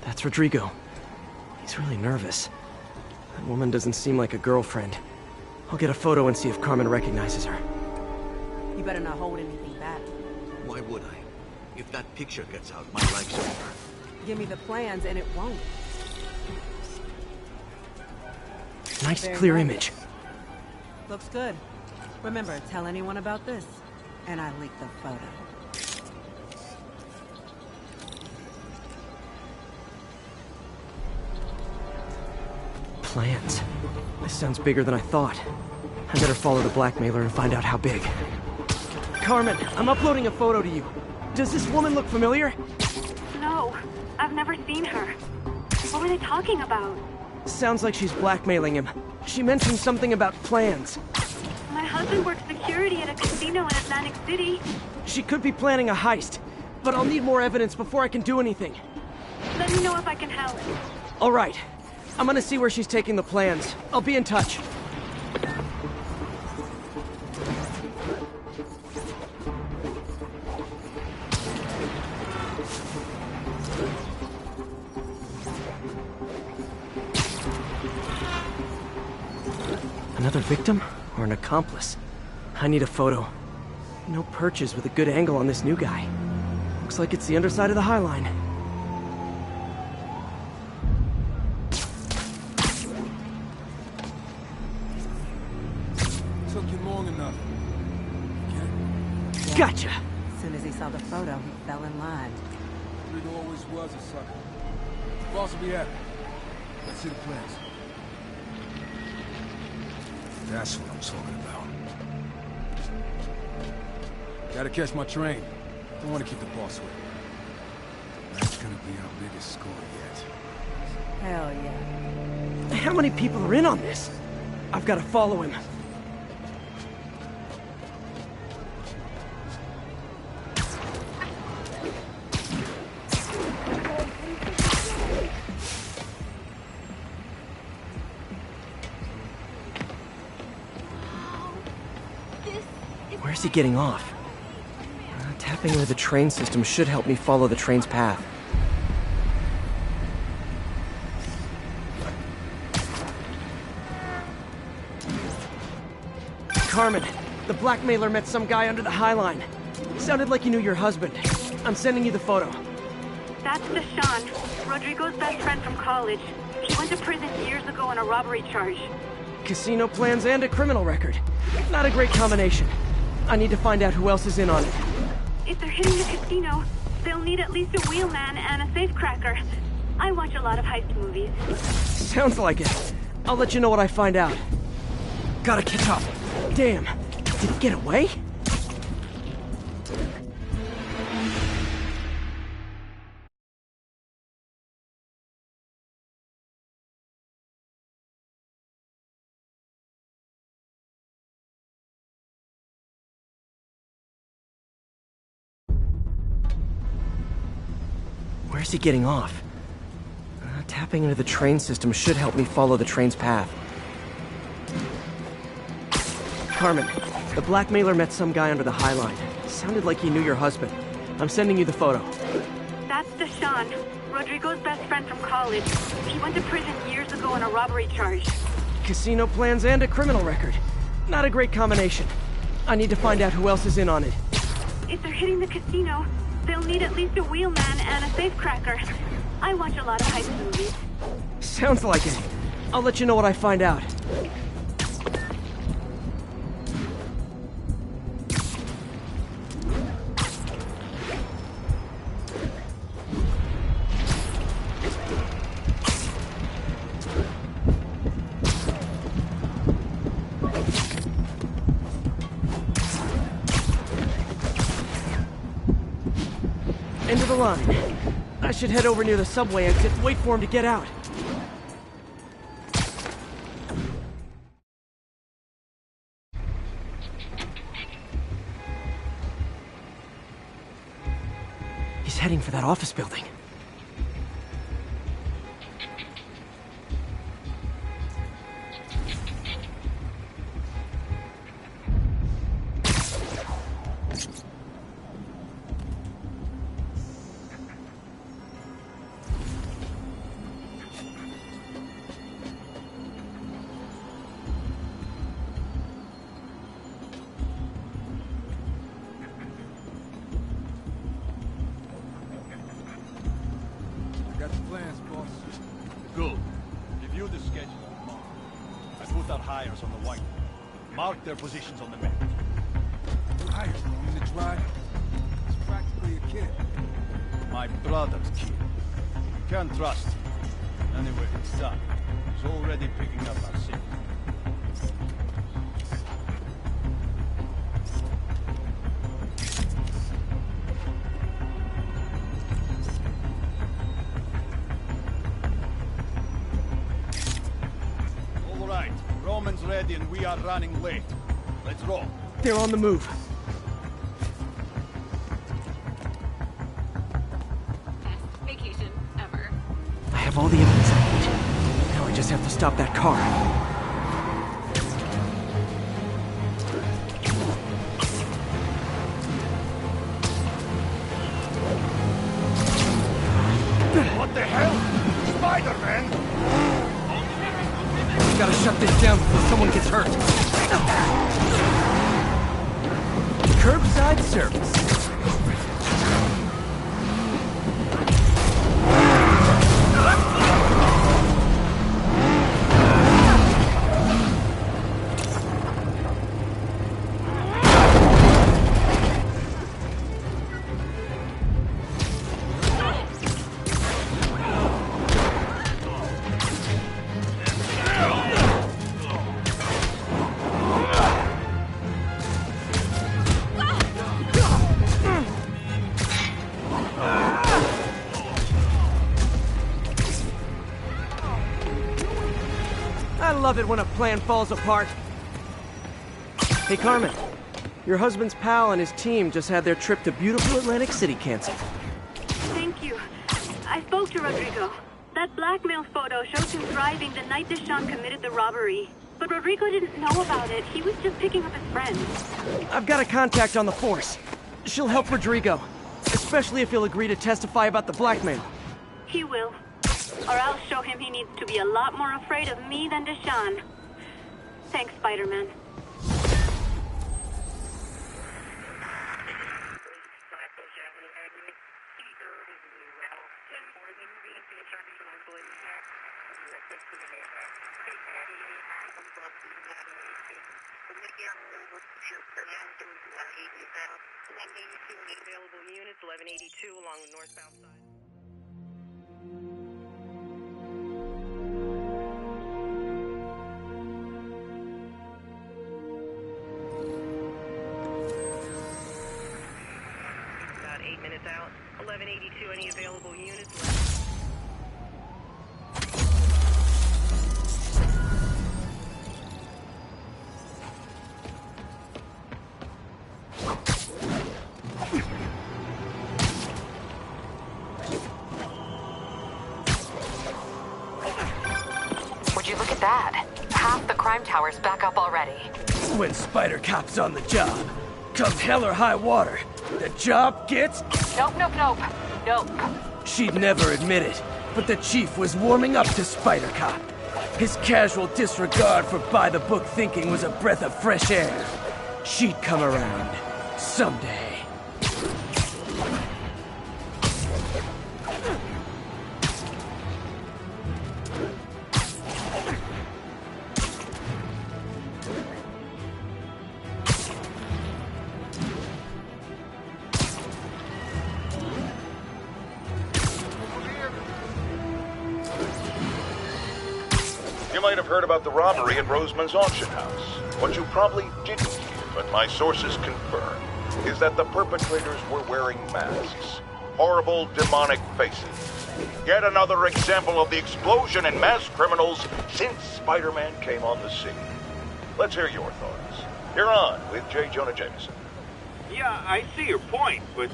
That's Rodrigo. He's really nervous. That woman doesn't seem like a girlfriend. I'll get a photo and see if Carmen recognizes her. You better not hold anything back. Why would I? If that picture gets out, my life's over. Give me the plans and it won't. Nice, Very clear nice. image. Looks good. Remember, tell anyone about this, and I leak the photo. Plans. This sounds bigger than I thought. I better follow the blackmailer and find out how big. Carmen, I'm uploading a photo to you. Does this woman look familiar? No, I've never seen her. What were they talking about? Sounds like she's blackmailing him. She mentioned something about plans. My husband works security at a casino in Atlantic City. She could be planning a heist, but I'll need more evidence before I can do anything. Let me know if I can help. All right. I'm gonna see where she's taking the plans. I'll be in touch. Another victim or an accomplice? I need a photo. No perches with a good angle on this new guy. Looks like it's the underside of the High Line. Took you long enough. Gotcha! As soon as he saw the photo, he fell in line. Rodrigo always was a sucker. Boss will be happy. Let's see the plans. That's what I'm talking about. Gotta catch my train. Don't want to keep the boss waiting. That's gonna be our biggest score yet. Hell yeah. How many people are in on this? I've got to follow him. Where's he getting off? Tapping into the train system should help me follow the train's path. Carmen, the blackmailer met some guy under the High Line. Sounded like he knew your husband. I'm sending you the photo. That's Deshawn, Rodrigo's best friend from college. He went to prison years ago on a robbery charge. Casino plans and a criminal record. Not a great combination. I need to find out who else is in on it. If they're hitting the casino, they'll need at least a wheelman and a safecracker. I watch a lot of heist movies. Sounds like it. I'll let you know what I find out. Gotta catch up. Damn. Did he get away? Where's he getting off? Tapping into the train system should help me follow the train's path. Carmen, the blackmailer met some guy under the High Line. Sounded like he knew your husband. I'm sending you the photo. That's Deshawn, Rodrigo's best friend from college. He went to prison years ago on a robbery charge. Casino plans and a criminal record. Not a great combination. I need to find out who else is in on it. If they're hitting the casino, they'll need at least a wheelman and a safecracker. I watch a lot of heist movies. Sounds like it. I'll let you know what I find out. End of the line. I should head over near the subway exit and wait for him to get out. He's heading for that office building. Got the plans, boss. Good. Review the schedule tomorrow. I put our hires on the white. Mark their positions on the map. Hires in the drive. He's practically a kid. My brother's kid. You can't trust him. Anyway, it's done. He's already picking up our signal. ready and we are running late. Let's roll. They're on the move. Best vacation ever. I have all the evidence I need. Now I just have to stop that car. What the hell? Spider-Man! We gotta shut this down before someone gets hurt. Curbside service. I love it when a plan falls apart. Hey, Carmen. Your husband's pal and his team just had their trip to beautiful Atlantic City canceled. Thank you. I spoke to Rodrigo. That blackmail photo shows him driving the night Deshawn committed the robbery. But Rodrigo didn't know about it. He was just picking up his friend. I've got a contact on the force. She'll help Rodrigo, especially if he'll agree to testify about the blackmail. He will. Or I'll show him he needs to be a lot more afraid of me than Deshawn. Thanks, Spider-Man. Available units 1182 along the northbound side. About 8 minutes out. 1182, any available units left? Would you look at that? Half the crime tower's back up already. When Spider Cop's on the job, come hell or high water, the job gets... Nope. She'd never admit it, but the Chief was warming up to Spider Cop. His casual disregard for by-the-book thinking was a breath of fresh air. She'd come around. Someday. You might have heard about the robbery at Roseman's auction house. What you probably didn't hear, but my sources confirm, is that the perpetrators were wearing masks. Horrible, demonic faces. Yet another example of the explosion in mass criminals since Spider-Man came on the scene. Let's hear your thoughts. You're on with J. Jonah Jameson. Yeah, I see your point, but...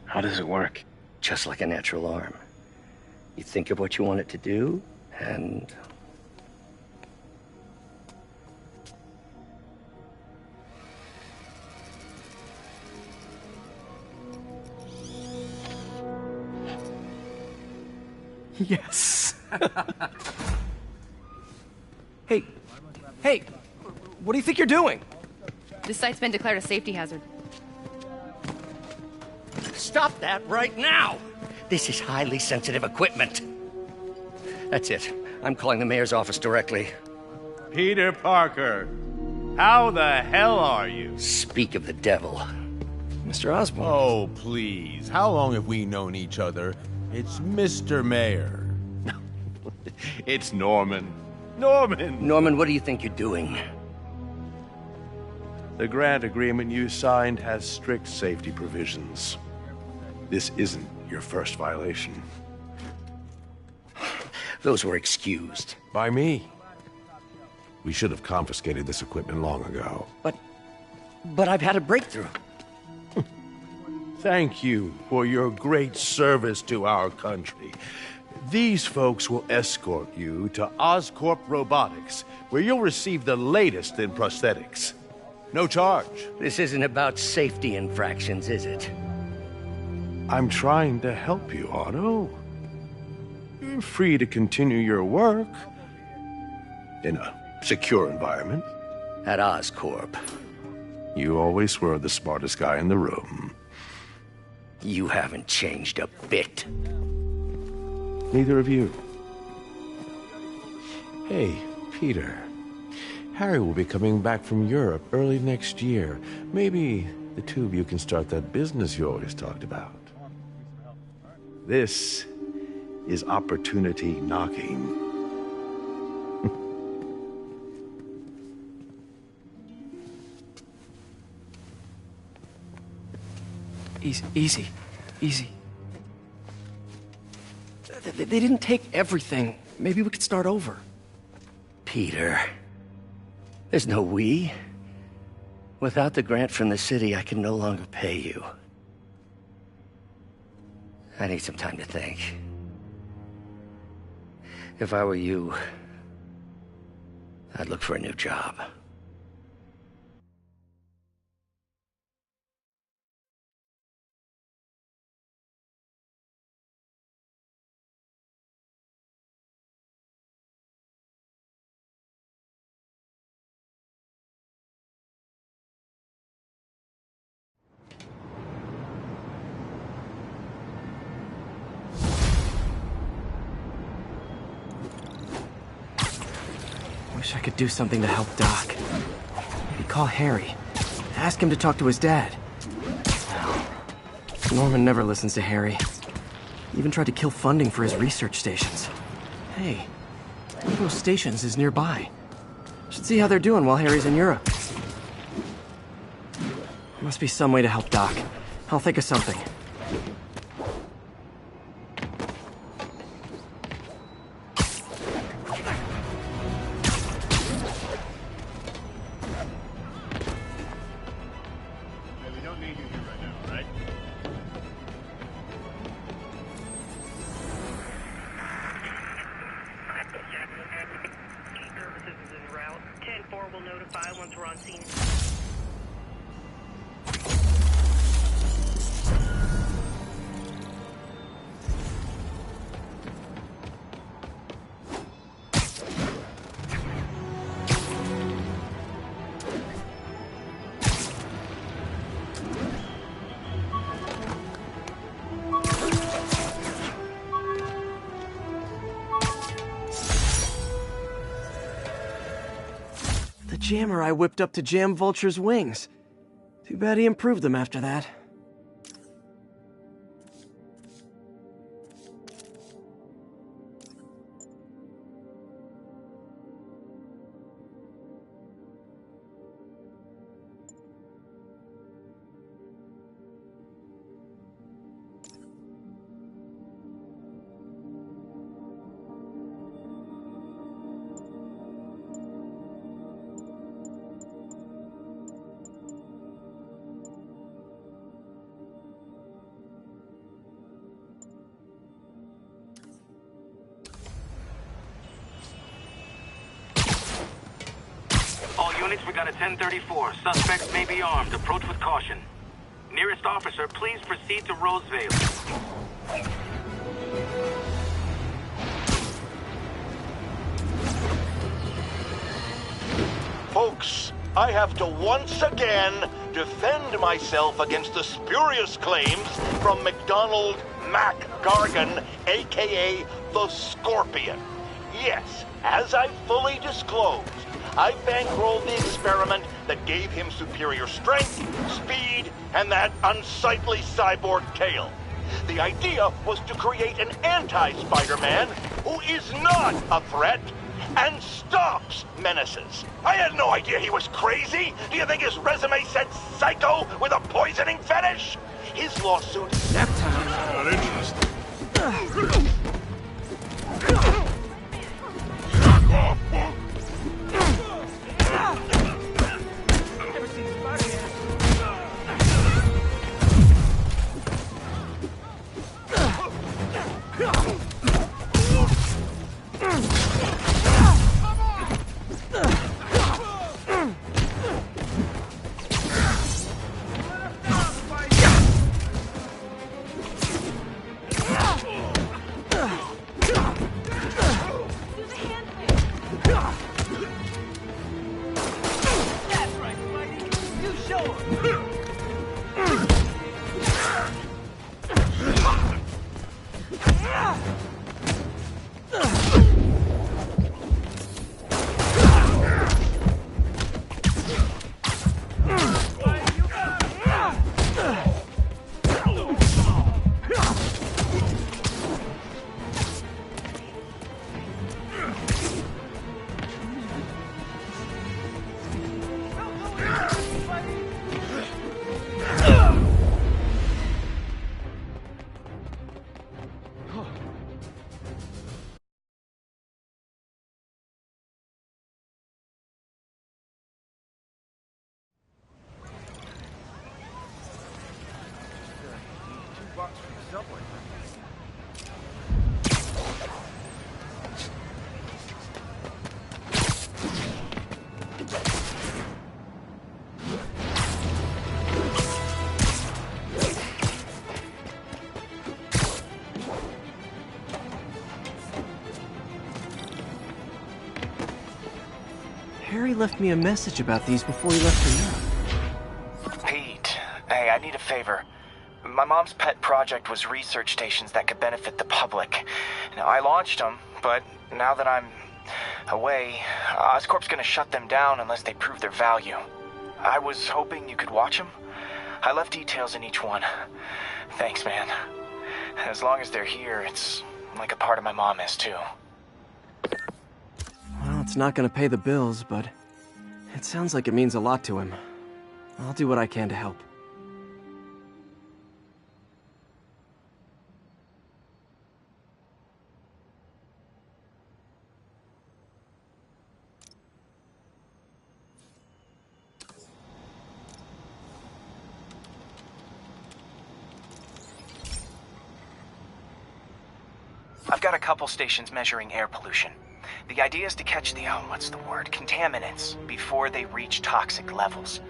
How does it work? Just like a natural arm. You think of what you want it to do, and... Yes. Hey, what do you think you're doing? This site's been declared a safety hazard. Stop that right now! This is highly sensitive equipment. That's it. I'm calling the mayor's office directly. Peter Parker, how the hell are you? Speak of the devil. Mr. Osborn. Oh, please. How long have we known each other? It's Mr. Mayor. It's Norman. Norman! Norman, what do you think you're doing? The grant agreement you signed has strict safety provisions. This isn't your first violation. Those were excused. By me. We should have confiscated this equipment long ago. But I've had a breakthrough. Thank you for your great service to our country. These folks will escort you to Oscorp Robotics, where you'll receive the latest in prosthetics. No charge. This isn't about safety infractions, is it? I'm trying to help you, Otto. You're free to continue your work in a secure environment. At Oscorp. You always were the smartest guy in the room. You haven't changed a bit. Neither of you. Hey, Peter. Harry will be coming back from Europe early next year. Maybe the two of you can start that business you always talked about. This is opportunity knocking. Easy. They didn't take everything. Maybe we could start over. Peter. There's no we. Without the grant from the city, I can no longer pay you. I need some time to think. If I were you, I'd look for a new job. Wish I could do something to help Doc. Maybe call Harry. Ask him to talk to his dad. Norman never listens to Harry. He even tried to kill funding for his research stations. Hey, one of those stations is nearby. Should see how they're doing while Harry's in Europe. Must be some way to help Doc. I'll think of something. Jammer I whipped up to jam Vulture's wings. Too bad he improved them after that. We got a 1034. Suspects may be armed. Approach with caution. Nearest officer, please proceed to Rosevale. Folks, I have to once again defend myself against the spurious claims from MacDonald Mac Gargan, a.k.a. the Scorpion. Yes, as I fully disclosed, I bankrolled the experiment equipment that gave him superior strength, speed, and that unsightly cyborg tail. The idea was to create an anti-Spider-Man who is not a threat and stops menaces. I had no idea he was crazy. Do you think his resume said psycho with a poisoning fetish? His lawsuit... Nap time. Not interesting. Harry left me a message about these before he left for Europe. Pete, hey, I need a favor. My mom's pet project was research stations that could benefit the public. Now, I launched them, but now that I'm away, Oscorp's gonna shut them down unless they prove their value. I was hoping you could watch them. I left details in each one. Thanks, man. As long as they're here, it's like a part of my mom is, too. Well, it's not gonna pay the bills, but it sounds like it means a lot to him. I'll do what I can to help. I've got a couple stations measuring air pollution. The idea is to catch the, contaminants before they reach toxic levels.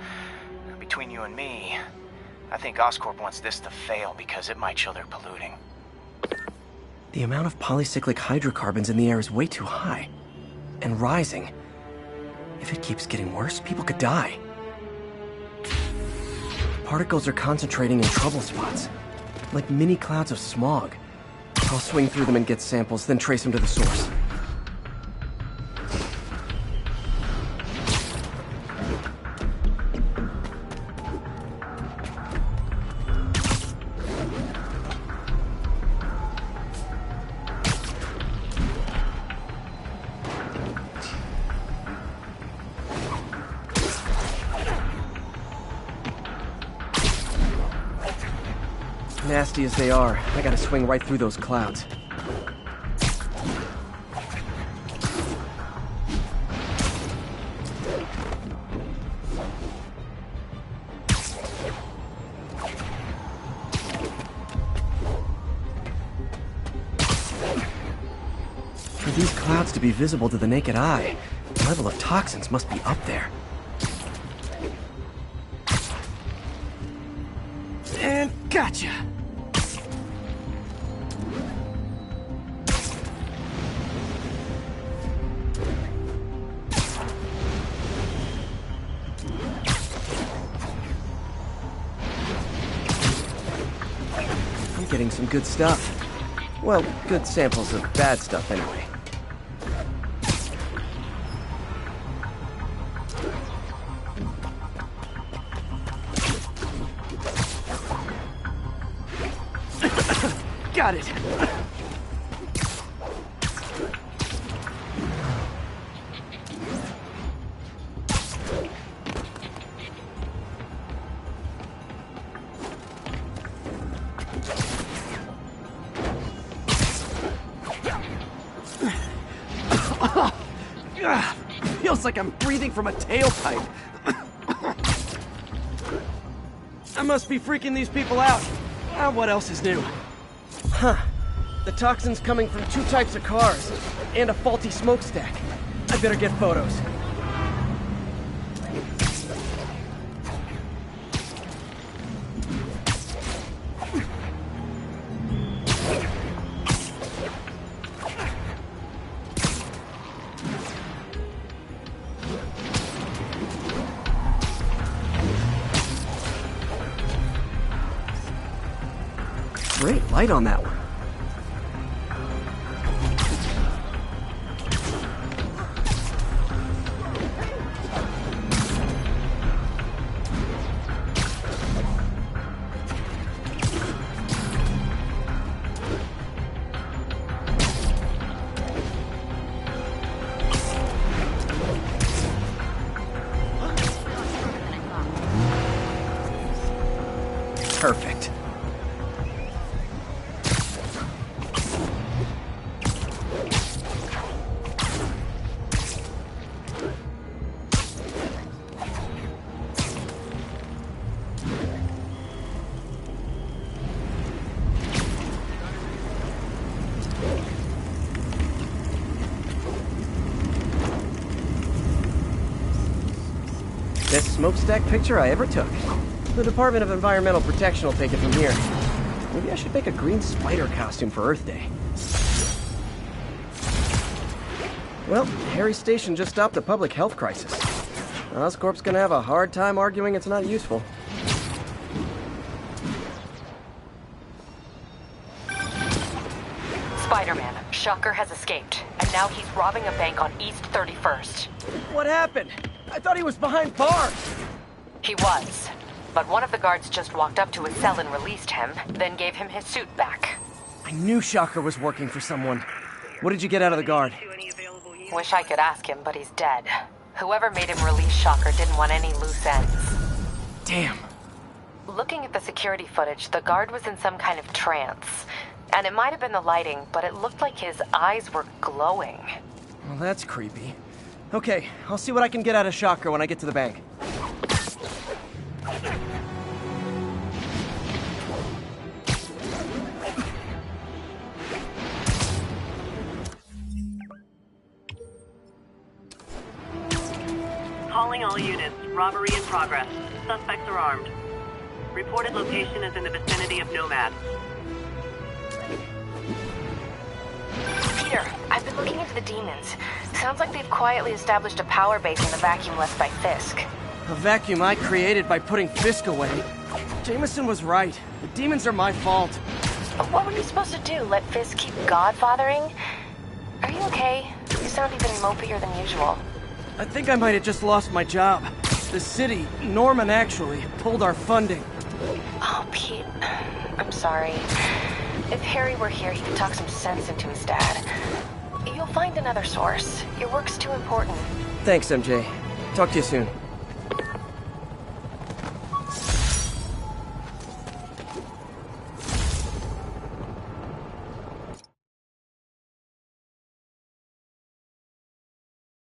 Between you and me, I think Oscorp wants this to fail because it might show they're polluting. The amount of polycyclic hydrocarbons in the air is way too high. And rising. If it keeps getting worse, people could die. Particles are concentrating in trouble spots, like mini clouds of smog. I'll swing through them and get samples, then trace them to the source. Nasty as they are, I gotta swing right through those clouds. For these clouds to be visible to the naked eye, the level of toxins must be up there. And gotcha! Getting some good stuff. Well, good samples of bad stuff anyway. Got it. Feels like I'm breathing from a tailpipe. I must be freaking these people out. What else is new? Huh. The toxin's coming from 2 types of cars, and a faulty smokestack. I better get photos. Great light on that one. Perfect. Best smokestack picture I ever took. The Department of Environmental Protection will take it from here. Maybe I should make a green spider costume for Earth Day. Well, Harry Station just stopped a public health crisis. Oscorp's gonna have a hard time arguing it's not useful. Spider-Man, Shocker has escaped, and now he's robbing a bank on East 31st. What happened? I thought he was behind bars. He was. But one of the guards just walked up to his cell and released him, then gave him his suit back. I knew Shocker was working for someone. What did you get out of the guard? Wish I could ask him, but he's dead. Whoever made him release Shocker didn't want any loose ends. Damn. Looking at the security footage, the guard was in some kind of trance. And it might have been the lighting, but it looked like his eyes were glowing. Well, that's creepy. Okay, I'll see what I can get out of Shocker when I get to the bank. Calling all units. Robbery in progress. Suspects are armed. Reported location is in the vicinity of Nomad. Peter, I've been looking into the demons. Sounds like they've quietly established a power base in the vacuum left by Fisk. A vacuum I created by putting Fisk away. Jameson was right. The demons are my fault. What were you supposed to do? Let Fisk keep godfathering? Are you okay? You sound even mopier than usual. I think I might have just lost my job. The city, Norman actually, pulled our funding. Oh, Pete. I'm sorry. If Harry were here, he could talk some sense into his dad. You'll find another source. Your work's too important. Thanks, MJ. Talk to you soon.